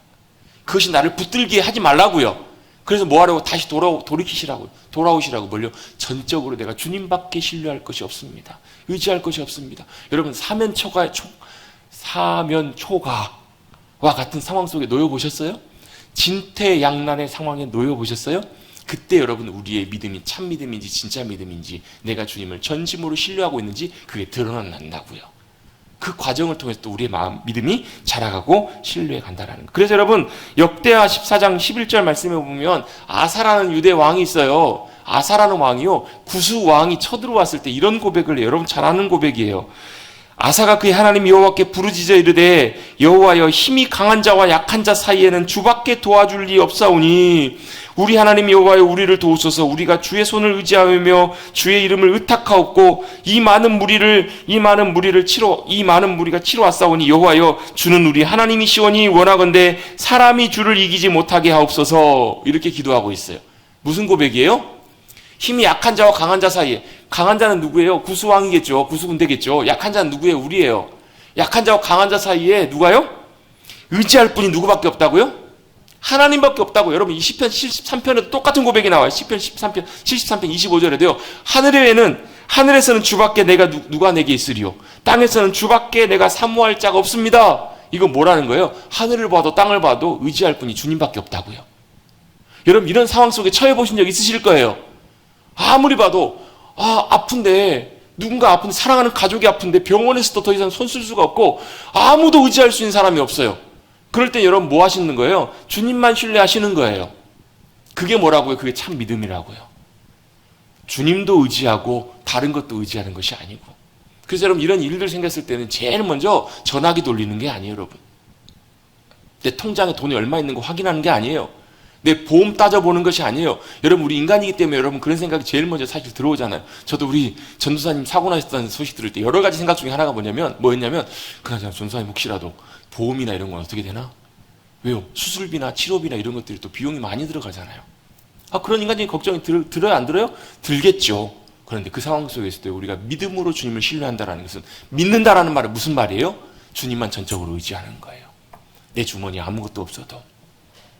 그것이 나를 붙들게 하지 말라고요. 그래서 뭐 하라고? 다시 돌이키시라고요. 돌아오시라고. 뭘요? 전적으로 내가 주님밖에 신뢰할 것이 없습니다. 의지할 것이 없습니다. 여러분, 사면초가와 같은 상황 속에 놓여보셨어요? 진퇴양난의 상황에 놓여보셨어요? 그때 여러분, 우리의 믿음이 참 믿음인지 진짜 믿음인지, 내가 주님을 전심으로 신뢰하고 있는지 그게 드러난다고요. 그 과정을 통해서 또 우리의 마음, 믿음이 자라가고 신뢰해 간다는 거. 그래서 여러분, 역대하 14장 11절 말씀에 보면 아사라는 유대 왕이 있어요. 아사라는 왕이요, 구수 왕이 쳐들어왔을 때 이런 고백을 해요. 여러분 잘 아는 고백이에요. 아사가 그의 하나님 여호와께 부르짖어 이르되, 여호와여, 힘이 강한 자와 약한 자 사이에는 주밖에 도와줄 리 없사오니 우리 하나님 여호와여, 우리를 도우소서. 우리가 주의 손을 의지하며 주의 이름을 의탁하옵고 이 많은 무리가 치러 왔사오니 여호와여, 주는 우리 하나님이시오니 원하건대 사람이 주를 이기지 못하게 하옵소서. 이렇게 기도하고 있어요. 무슨 고백이에요? 힘이 약한 자와 강한 자 사이에, 강한 자는 누구예요? 구수왕이겠죠. 구수군대겠죠. 약한 자는 누구예요? 우리예요. 약한 자와 강한 자 사이에 누가요? 의지할 분이 누구밖에 없다고요? 하나님밖에 없다고. 여러분, 이 시편 73편에도 똑같은 고백이 나와요. 시편 73편 25절에도요. 하늘에서는 주밖에 내가 누가 내게 있으리요, 땅에서는 주밖에 내가 사모할 자가 없습니다. 이거 뭐라는 거예요? 하늘을 봐도 땅을 봐도 의지할 분이 주님밖에 없다고요. 여러분, 이런 상황 속에 처해 보신 적 있으실 거예요. 아무리 봐도 아픈데, 누군가 아픈데, 사랑하는 가족이 아픈데 병원에서도 더 이상 손 쓸 수가 없고 아무도 의지할 수 있는 사람이 없어요. 그럴 때 여러분 뭐 하시는 거예요? 주님만 신뢰하시는 거예요. 그게 뭐라고요? 그게 참 믿음이라고요. 주님도 의지하고 다른 것도 의지하는 것이 아니고. 그래서 여러분, 이런 일들 생겼을 때는 제일 먼저 전화기 돌리는 게 아니에요, 여러분. 내 통장에 돈이 얼마 있는 거 확인하는 게 아니에요. 내 보험 따져보는 것이 아니에요. 여러분, 우리 인간이기 때문에 여러분 그런 생각이 제일 먼저 사실 들어오잖아요. 저도 우리 전도사님 사고 나셨다는 소식 들을 때 여러 가지 생각 중에 하나가 뭐였냐면, 그나저나 전도사님 혹시라도 보험이나 이런 건 어떻게 되나? 왜요? 수술비나 치료비나 이런 것들이 또 비용이 많이 들어가잖아요. 그런 인간적인 걱정이 들어요, 안 들어요? 들겠죠. 그런데 그 상황 속에 있을 때 우리가 믿음으로 주님을 신뢰한다는 것은, 믿는다라는 말은 무슨 말이에요? 주님만 전적으로 의지하는 거예요. 내 주머니에 아무것도 없어도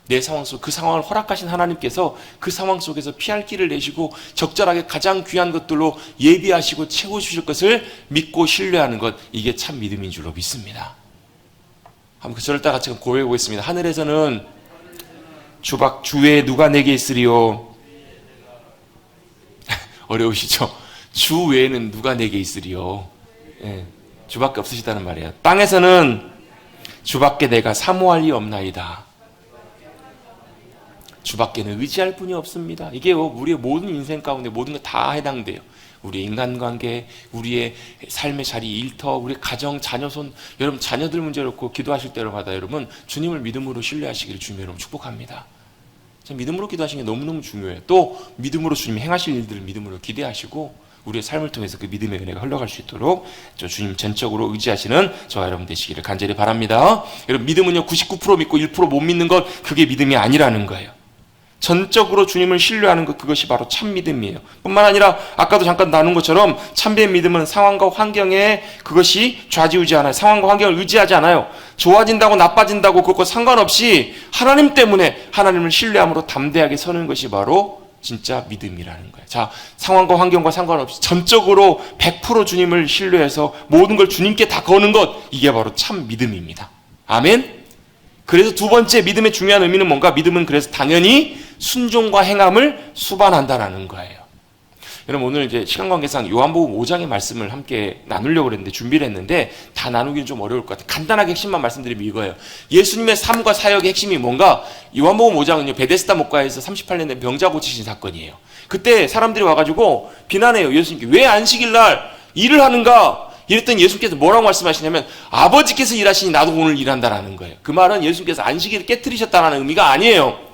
내 상황 속, 그 상황을 허락하신 하나님께서 그 상황 속에서 피할 길을 내시고 적절하게 가장 귀한 것들로 예비하시고 채워주실 것을 믿고 신뢰하는 것, 이게 참 믿음인 줄로 믿습니다. 한번 그 절을 다 같이 고백해 보겠습니다. 하늘에서는 주 외에 누가 내게 있으리요? 어려우시죠? 주 외에는 누가 내게 있으리요? 예, 주밖에 없으시다는 말이에요. 땅에서는 주밖에 내가 사모할 리 없나이다. 주밖에는 의지할 분이 없습니다. 이게 우리의 모든 인생 가운데 모든 것 다 해당돼요. 우리의 인간관계, 우리의 삶의 자리, 일터, 우리 가정, 자녀손, 여러분 자녀들 문제 놓고 기도하실 때마다 여러분 주님을 믿음으로 신뢰하시기를 주님 여러분 축복합니다. 믿음으로 기도하시는 게 너무너무 중요해요. 또 믿음으로 주님이 행하실 일들을 믿음으로 기대하시고 우리의 삶을 통해서 그 믿음의 은혜가 흘러갈 수 있도록 주님 전적으로 의지하시는 저와 여러분 되시기를 간절히 바랍니다. 여러분, 믿음은요 99% 믿고 1% 못 믿는 것, 그게 믿음이 아니라는 거예요. 전적으로 주님을 신뢰하는 것, 그것이 바로 참 믿음이에요. 뿐만 아니라 아까도 잠깐 나눈 것처럼 참된 믿음은 상황과 환경에 그것이 좌지우지 않아요. 상황과 환경을 의지하지 않아요. 좋아진다고 나빠진다고 그것과 상관없이 하나님 때문에 하나님을 신뢰함으로 담대하게 서는 것이 바로 진짜 믿음이라는 거예요. 자, 상황과 환경과 상관없이 전적으로 100% 주님을 신뢰해서 모든 걸 주님께 다 거는 것, 이게 바로 참 믿음입니다. 아멘? 그래서 두 번째 믿음의 중요한 의미는 뭔가? 믿음은 그래서 당연히 순종과 행함을 수반한다라는 거예요. 여러분, 오늘 이제 시간 관계상 요한복음 5장의 말씀을 함께 나누려고 했는데 준비를 했는데 다 나누기는 좀 어려울 것 같아요. 간단하게 핵심만 말씀드리면 이거예요. 예수님의 삶과 사역의 핵심이 뭔가? 요한복음 5장은요 베데스다 목가에서 38년 된 병자 고치신 사건이에요. 그때 사람들이 와가지고 비난해요. 예수님께 왜 안식일날 일을 하는가? 이랬더니 예수님께서 뭐라고 말씀하시냐면 아버지께서 일하시니 나도 오늘 일한다라는 거예요. 그 말은 예수님께서 안식일을 깨트리셨다는 의미가 아니에요.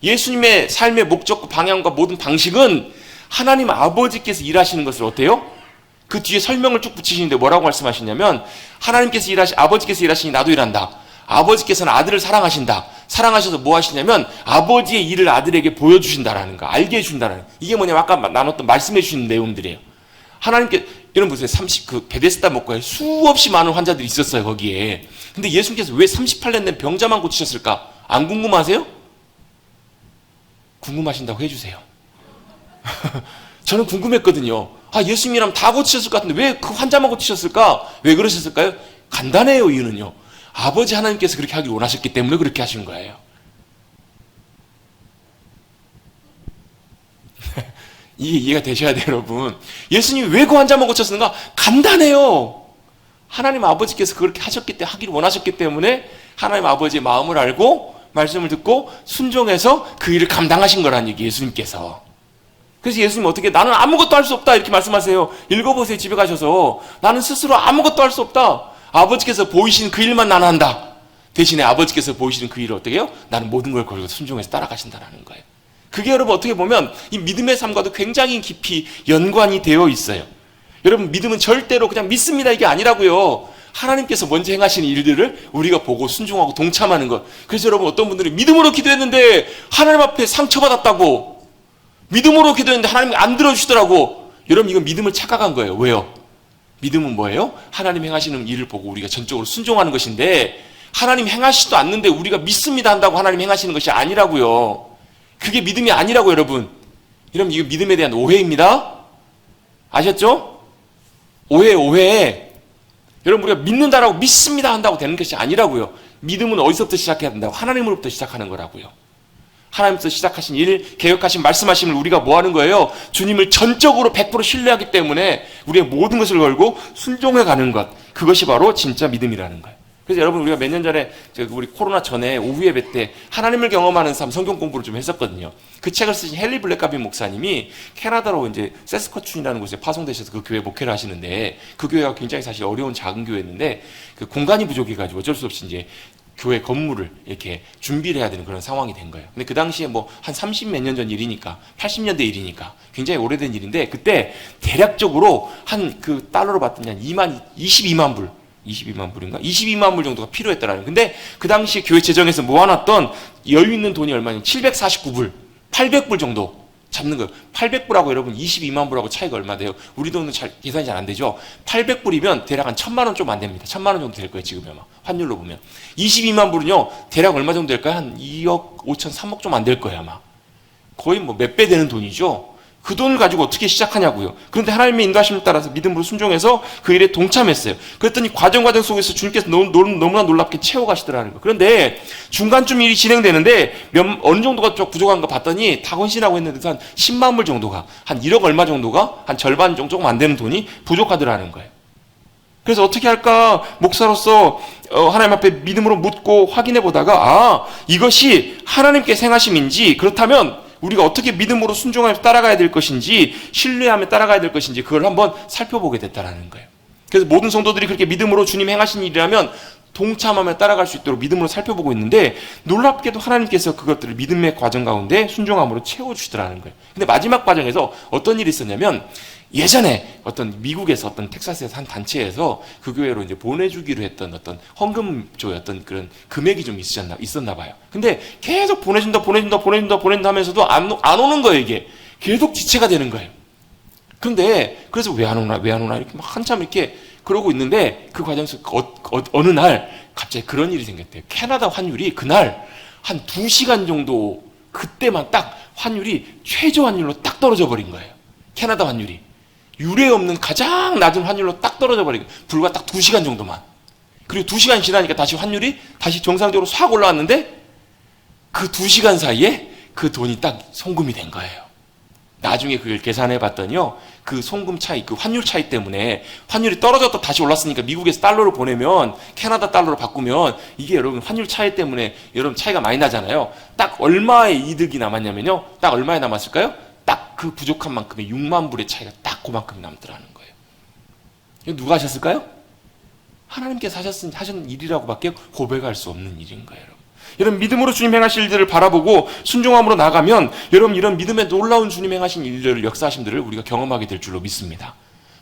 예수님의 삶의 목적과 방향과 모든 방식은 하나님 아버지께서 일하시는 것을 어때요? 그 뒤에 설명을 쭉 붙이시는데 뭐라고 말씀하시냐면 아버지께서 일하시니 나도 일한다. 아버지께서는 아들을 사랑하신다. 사랑하셔서 뭐 하시냐면 아버지의 일을 아들에게 보여주신다라는 거, 알게 해준다라는 거. 이게 뭐냐면 아까 나눴던 말씀해 주시는 내용들이에요. 하나님께, 여러분 보세요. 베데스다 목가에 수없이 많은 환자들이 있었어요, 거기에. 근데 예수님께서 왜 38년 된 병자만 고치셨을까? 안 궁금하세요? 궁금하신다고 해주세요. 저는 궁금했거든요. 예수님이라면 다 고치셨을 것 같은데 왜 그 환자만 고치셨을까? 왜 그러셨을까요? 간단해요, 이유는요. 아버지 하나님께서 그렇게 하길 원하셨기 때문에 그렇게 하신 거예요. 이게 이해가 되셔야 돼요, 여러분. 예수님이 왜 그 환자만 고쳤는가? 간단해요. 하나님 아버지께서 그렇게 하기를 원하셨기 때문에 하나님 아버지의 마음을 알고 말씀을 듣고 순종해서 그 일을 감당하신 거란 얘기, 예수님께서. 그래서 예수님 어떻게, 나는 아무것도 할 수 없다 이렇게 말씀하세요. 읽어보세요, 집에 가셔서. 나는 스스로 아무것도 할 수 없다. 아버지께서 보이시는 그 일만 나는 한다. 대신에 아버지께서 보이시는 그 일을 어떻게 해요? 나는 모든 걸 걸고 순종해서 따라가신다는 거예요. 그게 여러분 어떻게 보면 이 믿음의 삶과도 굉장히 깊이 연관이 되어 있어요. 여러분, 믿음은 절대로 그냥 믿습니다 이게 아니라고요. 하나님께서 먼저 행하시는 일들을 우리가 보고 순종하고 동참하는 것. 그래서 여러분, 어떤 분들이 믿음으로 기도했는데 하나님 앞에 상처받았다고, 믿음으로 기도했는데 하나님이 안 들어주시더라고. 여러분, 이건 믿음을 착각한 거예요. 왜요? 믿음은 뭐예요? 하나님 행하시는 일을 보고 우리가 전적으로 순종하는 것인데, 하나님 행하시지도 않는데 우리가 믿습니다 한다고 하나님 행하시는 것이 아니라고요. 그게 믿음이 아니라고, 여러분. 여러분, 이거 믿음에 대한 오해입니다. 아셨죠? 오해. 여러분, 우리가 믿는다라고 믿습니다 한다고 되는 것이 아니라고요. 믿음은 어디서부터 시작해야 된다고? 하나님으로부터 시작하는 거라고요. 하나님께서 시작하신 일, 계획하신 말씀하심을 우리가 뭐 하는 거예요? 주님을 전적으로 100% 신뢰하기 때문에 우리의 모든 것을 걸고 순종해 가는 것. 그것이 바로 진짜 믿음이라는 거예요. 그래서 여러분, 우리가 몇 년 전에 우리 코로나 전에 오후 예배 때 하나님을 경험하는 삶 성경 공부를 좀 했었거든요. 그 책을 쓰신 헨리 블랙가빈 목사님이 캐나다로 이제 세스커춘이라는 곳에 파송되셔서 그 교회 목회를 하시는데, 그 교회가 굉장히 사실 어려운 작은 교회였는데 그 공간이 부족해가지고 어쩔 수 없이 이제 교회 건물을 이렇게 준비를 해야 되는 그런 상황이 된 거예요. 근데 그 당시에 뭐 한 30 몇 년 전 일이니까, 80년대 일이니까 굉장히 오래된 일인데, 그때 대략적으로 한 그 달러로 봤더니 한 22만 불, 22만 불인가? 22만 불 정도가 필요했더라는. 근데 그 당시에 교회 재정에서 모아놨던 여유 있는 돈이 얼마냐면 749불, 800불 정도 잡는 거예요. 800불하고 여러분 22만 불하고 차이가 얼마 돼요? 우리 돈은 계산이 잘 안 되죠. 800불이면 대략 한 1000만 원 좀 안 됩니다. 1000만 원 정도 될 거예요, 지금 아마. 환율로 보면. 22만 불은요, 대략 얼마 정도 될까요? 한 2억 5천, 3억 좀 안 될 거예요, 아마. 거의 뭐 몇 배 되는 돈이죠. 그 돈을 가지고 어떻게 시작하냐고요. 그런데 하나님의 인도하심을 따라서 믿음으로 순종해서 그 일에 동참했어요. 그랬더니 과정 속에서 주님께서 너무나 놀랍게 채워가시더라는 거예요. 그런데 중간쯤 일이 진행되는데 어느 정도가 좀 부족한가 봤더니 다 헌신하고 했는데 한 10만 불 정도가, 한 1억 얼마 정도가, 한 절반 정도 조금 안 되는 돈이 부족하더라는 거예요. 그래서 어떻게 할까 목사로서 하나님 앞에 믿음으로 묻고 확인해 보다가, 이것이 하나님께 행하심인지, 그렇다면 우리가 어떻게 믿음으로 순종하며 따라가야 될 것인지, 신뢰하며 따라가야 될 것인지, 그걸 한번 살펴보게 됐다라는 거예요. 그래서 모든 성도들이 그렇게 믿음으로 주님 행하신 일이라면 동참하며 따라갈 수 있도록 믿음으로 살펴보고 있는데, 놀랍게도 하나님께서 그것들을 믿음의 과정 가운데 순종함으로 채워주시더라는 거예요. 근데 마지막 과정에서 어떤 일이 있었냐면, 예전에 어떤 미국에서 어떤 텍사스에서 한 단체에서 그 교회로 이제 보내주기로 했던 어떤 헌금조의 어떤 그런 금액이 좀 있었나 봐요. 근데 계속 보내준다 하면서도 안 오는 거예요, 이게. 계속 지체가 되는 거예요. 근데 그래서 왜 안 오나 이렇게 막 한참 이렇게 그러고 있는데, 그 과정에서 어느 날 갑자기 그런 일이 생겼대요. 캐나다 환율이 그날 한 2시간 정도, 그때만 딱 환율이 최저 환율로 딱 떨어져 버린 거예요. 캐나다 환율이. 유례 없는 가장 낮은 환율로 딱 떨어져 버린 거예요. 불과 딱 2시간 정도만. 그리고 2시간 지나니까 다시 환율이 다시 정상적으로 싹 올라왔는데, 그 2시간 사이에 그 돈이 딱 송금이 된 거예요. 나중에 그걸 계산해 봤더니요, 그 송금 차이, 그 환율 차이 때문에 환율이 떨어졌다 다시 올랐으니까 미국에서 달러로 보내면, 캐나다 달러로 바꾸면 이게 여러분 환율 차이 때문에 여러분 차이가 많이 나잖아요. 딱 얼마의 이득이 남았냐면요, 딱 얼마에 남았을까요? 딱 그 부족한 만큼의 6만 불의 차이가 딱 그만큼 남더라는 거예요. 이거 누가 하셨을까요? 하나님께서 하신 일이라고밖에 고백할 수 없는 일인 거예요. 여러분, 믿음으로 주님 행하실 일들을 바라보고 순종함으로 나가면 여러분 이런 믿음의 놀라운 주님 행하신 일들을, 역사하심들을 우리가 경험하게 될 줄로 믿습니다.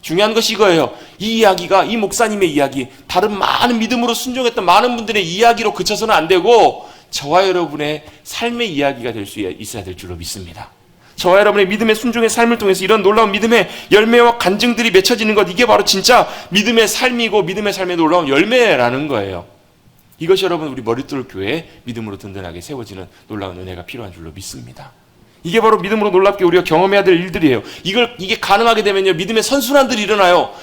중요한 것이 이거예요. 이 이야기가, 이 목사님의 이야기, 다른 많은 믿음으로 순종했던 많은 분들의 이야기로 그쳐서는 안 되고 저와 여러분의 삶의 이야기가 될 수 있어야 될 줄로 믿습니다. 저와 여러분의 믿음의 순종의 삶을 통해서 이런 놀라운 믿음의 열매와 간증들이 맺혀지는 것, 이게 바로 진짜 믿음의 삶이고 믿음의 삶의 놀라운 열매라는 거예요. 이것이 여러분 우리 머릿돌 교회에 믿음으로 든든하게 세워지는 놀라운 은혜가 필요한 줄로 믿습니다. 이게 바로 믿음으로 놀랍게 우리가 경험해야 될 일들이에요. 이게 가능하게 되면요, 믿음의 선순환들이 일어나요.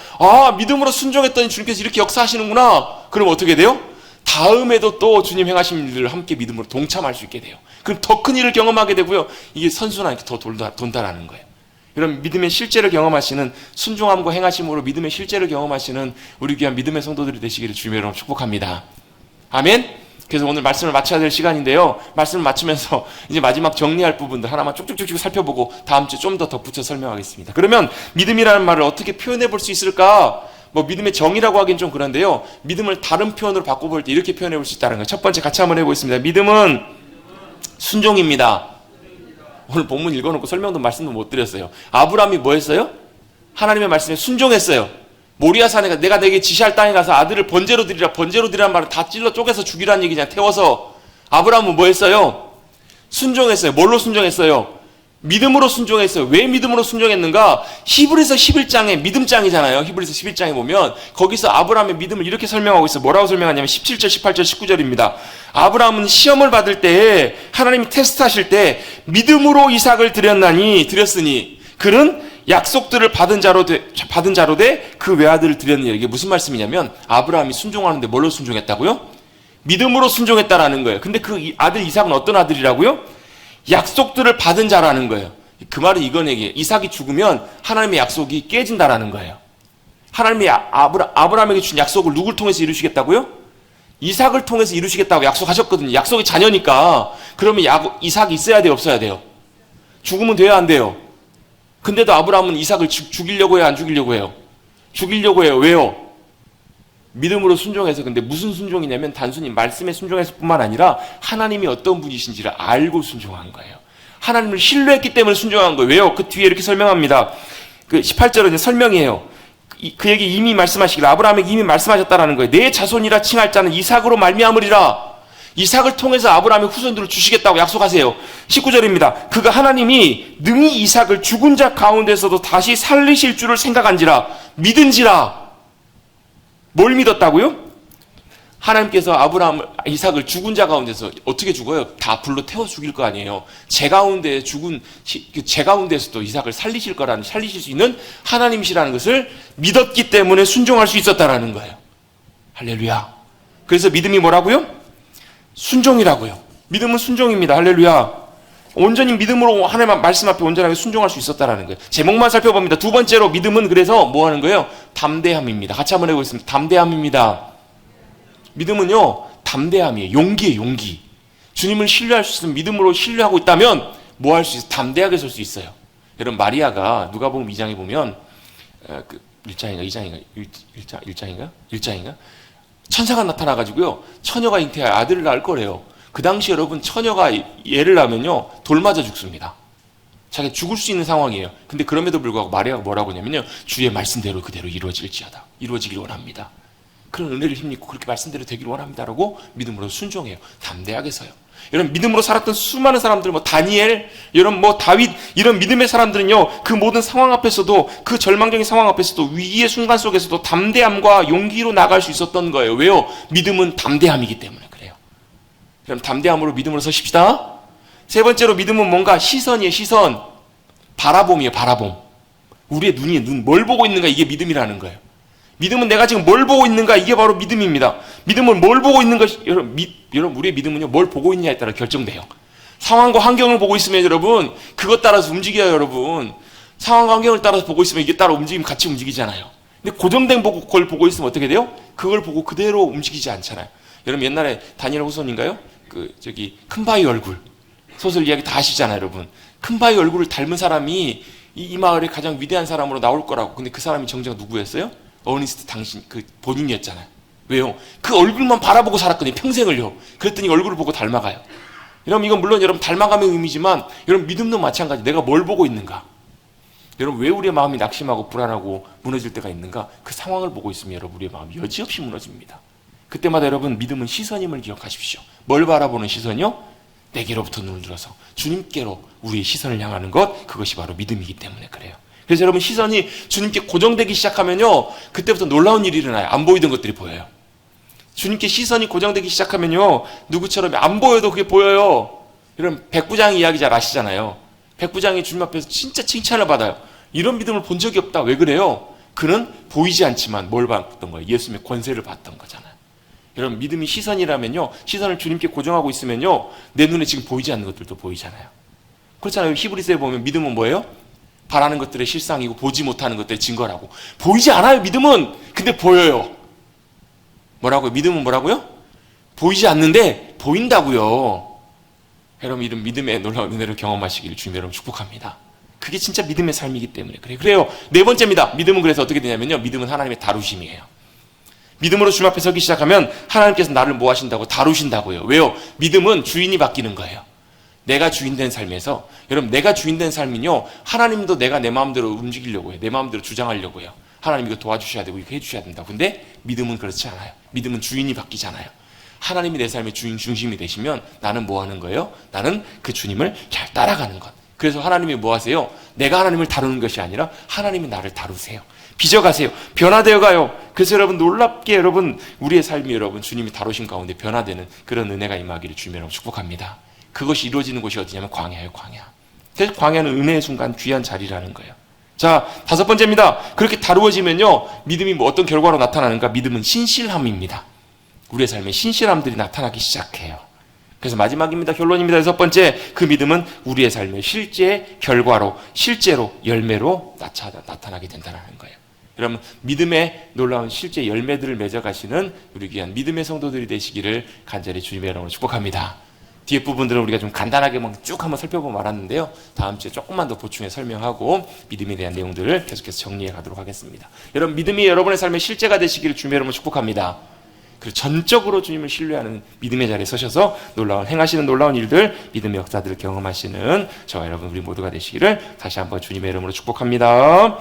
믿음으로 순종했더니 주님께서 이렇게 역사하시는구나. 그럼 어떻게 돼요? 다음에도 또 주님 행하신 일을 함께 믿음으로 동참할 수 있게 돼요. 그럼 더 큰 일을 경험하게 되고요, 이게 선순환이 더 돈다라는 거예요. 이런 믿음의 실제를 경험하시는, 순종함과 행하심으로 믿음의 실제를 경험하시는 우리 귀한 믿음의 성도들이 되시기를 주님의 이름으로 축복합니다. 아멘. 그래서 오늘 말씀을 마쳐야 될 시간인데요, 말씀을 마치면서 이제 마지막 정리할 부분들 하나만 쭉쭉쭉 살펴보고 다음 주에 좀 더 덧붙여 설명하겠습니다. 그러면 믿음이라는 말을 어떻게 표현해 볼 수 있을까? 믿음의 정의라고 하긴 좀 그런데요, 믿음을 다른 표현으로 바꿔볼 때 이렇게 표현해 볼 수 있다는 거예요. 첫 번째 같이 한번 해보겠습니다. 믿음은 순종입니다. 오늘 본문 읽어놓고 설명도 말씀도 못 드렸어요. 아브라함이 뭐 했어요? 하나님의 말씀에 순종했어요. 모리아산에 내가 내게 지시할 땅에 가서 아들을 번제로 드리라. 번제로 드리란 말은 다 찔러 쪼개서 죽이라는 얘기잖아요. 태워서. 아브라함은 뭐 했어요? 순종했어요. 뭘로 순종했어요? 믿음으로 순종했어요. 왜 믿음으로 순종했는가? 히브리서 11장에 믿음장이잖아요. 히브리서 11장에 보면 거기서 아브라함의 믿음을 이렇게 설명하고 있어요. 뭐라고 설명하냐면 17절, 18절, 19절입니다. 아브라함은 시험을 받을 때에, 하나님이 테스트하실 때 믿음으로 이삭을 드렸으니 그는 약속들을 받은 자로 돼 그 외아들을 드렸느니. 이게 무슨 말씀이냐면 아브라함이 순종하는데 뭘로 순종했다고요? 믿음으로 순종했다라는 거예요. 근데 그 아들 이삭은 어떤 아들이라고요? 약속들을 받은 자라는 거예요. 그 말은 이건 얘기예요. 이삭이 죽으면 하나님의 약속이 깨진다라는 거예요. 하나님이 아브라함에게 준 약속을 누굴 통해서 이루시겠다고요? 이삭을 통해서 이루시겠다고 약속하셨거든요. 약속이 자녀니까. 그러면 이삭이 있어야 돼요, 없어야 돼요? 죽으면 돼야 안 돼요? 근데도 아브라함은 이삭을 죽이려고 해요, 안 죽이려고 해요? 죽이려고 해요. 왜요? 믿음으로 순종해서, 근데 무슨 순종이냐면 단순히 말씀에 순종했을 뿐만 아니라 하나님이 어떤 분이신지를 알고 순종한 거예요. 하나님을 신뢰했기 때문에 순종한 거예요. 왜요? 그 뒤에 이렇게 설명합니다. 그 18절은 설명이에요. 그에게 이미 말씀하시기를, 아브라함에게 이미 말씀하셨다라는 거예요. 내 자손이라 칭할 자는 이삭으로 말미암으리라. 이삭을 통해서 아브라함의 후손들을 주시겠다고 약속하세요. 19절입니다. 그가 하나님이 능히 이삭을 죽은 자 가운데서도 다시 살리실 줄을 생각한지라, 믿은지라. 뭘 믿었다고요? 하나님께서 이삭을 죽은 자 가운데서 어떻게 죽어요? 다 불로 태워 죽일 거 아니에요. 제 가운데서도 이삭을 살리실 수 있는 하나님이시라는 것을 믿었기 때문에 순종할 수 있었다라는 거예요. 할렐루야. 그래서 믿음이 뭐라고요? 순종이라고요. 믿음은 순종입니다. 할렐루야. 온전히 믿음으로 하나님 말씀 앞에 온전하게 순종할 수 있었다라는 거예요. 제목만 살펴봅니다. 두 번째로 믿음은 그래서 뭐 하는 거예요? 담대함입니다. 같이 한번 해보겠습니다. 담대함입니다. 믿음은요, 담대함이에요. 용기예요, 용기. 주님을 신뢰할 수 있으면, 믿음으로 신뢰하고 있다면 뭐 할 수 있어요? 담대하게 설 수 있어요. 여러분, 마리아가 누가복음 2장에 보면 1장인가? 천사가 나타나가지고요, 처녀가 잉태하여 아들을 낳을 거래요. 그 당시 여러분, 처녀가 애를 낳으면요, 돌 맞아 죽습니다. 자기가 죽을 수 있는 상황이에요. 근데 그럼에도 불구하고 마리아가 뭐라고 하냐면요, 주의 말씀대로 그대로 이루어지길 원합니다. 그런 은혜를 힘입고 그렇게 말씀대로 되기를 원합니다라고 믿음으로 순종해요. 담대하게 서요. 여러분, 믿음으로 살았던 수많은 사람들, 다니엘, 다윗, 이런 믿음의 사람들은요, 그 모든 상황 앞에서도, 그 절망적인 상황 앞에서도, 위기의 순간 속에서도 담대함과 용기로 나갈 수 있었던 거예요. 왜요? 믿음은 담대함이기 때문에 그래요. 그럼 담대함으로 믿음으로 서십시다. 세 번째로 믿음은 뭔가 시선이에요. 시선. 바라봄이에요. 바라봄. 우리의 눈, 뭘 보고 있는가, 이게 믿음이라는 거예요. 믿음은 내가 지금 뭘 보고 있는가, 이게 바로 믿음입니다. 믿음은 뭘 보고 있는가, 여러분, 우리의 믿음은요, 뭘 보고 있냐에 따라 결정돼요. 상황과 환경을 보고 있으면 여러분, 그것 따라서 움직여요, 여러분. 상황과 환경을 따라서 보고 있으면 이게 따라 같이 움직이잖아요. 근데 고정된 걸 보고 있으면 어떻게 돼요? 그걸 보고 그대로 움직이지 않잖아요. 여러분, 옛날에 다니엘 후손인가요? 큰 바위 얼굴. 소설 이야기 다 아시잖아요, 여러분. 큰 바위 얼굴을 닮은 사람이 이 마을의 가장 위대한 사람으로 나올 거라고. 근데 그 사람이 정작 누구였어요? 어니스트 본인이었잖아요. 왜요? 그 얼굴만 바라보고 살았거든요. 평생을요. 그랬더니 얼굴을 보고 닮아가요. 여러분, 이건 물론 여러분 닮아가는 의미지만, 여러분 믿음도 마찬가지. 내가 뭘 보고 있는가? 여러분, 왜 우리의 마음이 낙심하고 불안하고 무너질 때가 있는가? 그 상황을 보고 있으면 여러분, 우리의 마음이 여지없이 무너집니다. 그때마다 여러분, 믿음은 시선임을 기억하십시오. 뭘 바라보는 시선이요? 내게로부터 눈을 들어서 주님께로 우리의 시선을 향하는 것, 그것이 바로 믿음이기 때문에 그래요. 그래서 여러분, 시선이 주님께 고정되기 시작하면요, 그때부터 놀라운 일이 일어나요. 안 보이던 것들이 보여요. 주님께 시선이 고정되기 시작하면요, 누구처럼 안 보여도 그게 보여요. 여러분, 백부장 이야기 잘 아시잖아요. 백부장이 주님 앞에서 진짜 칭찬을 받아요. 이런 믿음을 본 적이 없다. 왜 그래요? 그는 보이지 않지만 뭘 봤던 거예요? 예수님의 권세를 봤던 거잖아요. 여러분, 믿음이 시선이라면요, 시선을 주님께 고정하고 있으면요, 내 눈에 지금 보이지 않는 것들도 보이잖아요. 그렇잖아요. 히브리서에 보면 믿음은 뭐예요? 바라는 것들의 실상이고 보지 못하는 것들의 증거라고. 보이지 않아요, 믿음은. 근데 보여요. 뭐라고요? 믿음은 뭐라고요? 보이지 않는데 보인다고요. 여러분, 이런 믿음의 놀라운 은혜를 경험하시기를 주님 여러분 축복합니다. 그게 진짜 믿음의 삶이기 때문에 그래요. 네 번째입니다. 믿음은 그래서 어떻게 되냐면요, 믿음은 하나님의 다루심이에요. 믿음으로 주님 앞에 서기 시작하면 하나님께서 나를 뭐 하신다고? 다루신다고요. 왜요? 믿음은 주인이 바뀌는 거예요. 내가 주인된 삶에서, 여러분, 내가 주인된 삶은요, 하나님도 내가 내 마음대로 움직이려고 해요. 내 마음대로 주장하려고 해요. 하나님 이거 도와주셔야 되고 이거 해주셔야 된다. 근데 믿음은 그렇지 않아요. 믿음은 주인이 바뀌잖아요. 하나님이 내 삶의 주인 중심이 되시면 나는 뭐 하는 거예요? 나는 그 주님을 잘 따라가는 것. 그래서 하나님이 뭐 하세요? 내가 하나님을 다루는 것이 아니라 하나님이 나를 다루세요. 빚어가세요. 변화되어 가요. 그래서 여러분, 놀랍게 여러분, 우리의 삶이 여러분 주님이 다루신 가운데 변화되는 그런 은혜가 임하기를 주님 여러분 축복합니다. 그것이 이루어지는 곳이 어디냐면 광야예요, 광야. 그래서 광야는 은혜의 순간 귀한 자리라는 거예요. 자, 다섯 번째입니다. 그렇게 다루어지면요, 믿음이 뭐 어떤 결과로 나타나는가? 믿음은 신실함입니다. 우리의 삶에 신실함들이 나타나기 시작해요. 그래서 마지막입니다. 결론입니다. 여섯 번째, 그 믿음은 우리의 삶의 실제 결과로, 실제로 열매로 나타나게 된다는 거예요. 여러분, 믿음의 놀라운 실제 열매들을 맺어가시는 우리 귀한 믿음의 성도들이 되시기를 간절히 주님의 이름으로 축복합니다. 뒤에 부분들은 우리가 좀 간단하게 쭉 한번 살펴보고 말았는데요. 다음 주에 조금만 더 보충해 설명하고 믿음에 대한 내용들을 계속해서 정리해 가도록 하겠습니다. 여러분, 믿음이 여러분의 삶의 실제가 되시기를 주님의 이름으로 축복합니다. 그리고 전적으로 주님을 신뢰하는 믿음의 자리에 서셔서 행하시는 놀라운 일들, 믿음의 역사들을 경험하시는 저와 여러분 우리 모두가 되시기를 다시 한번 주님의 이름으로 축복합니다.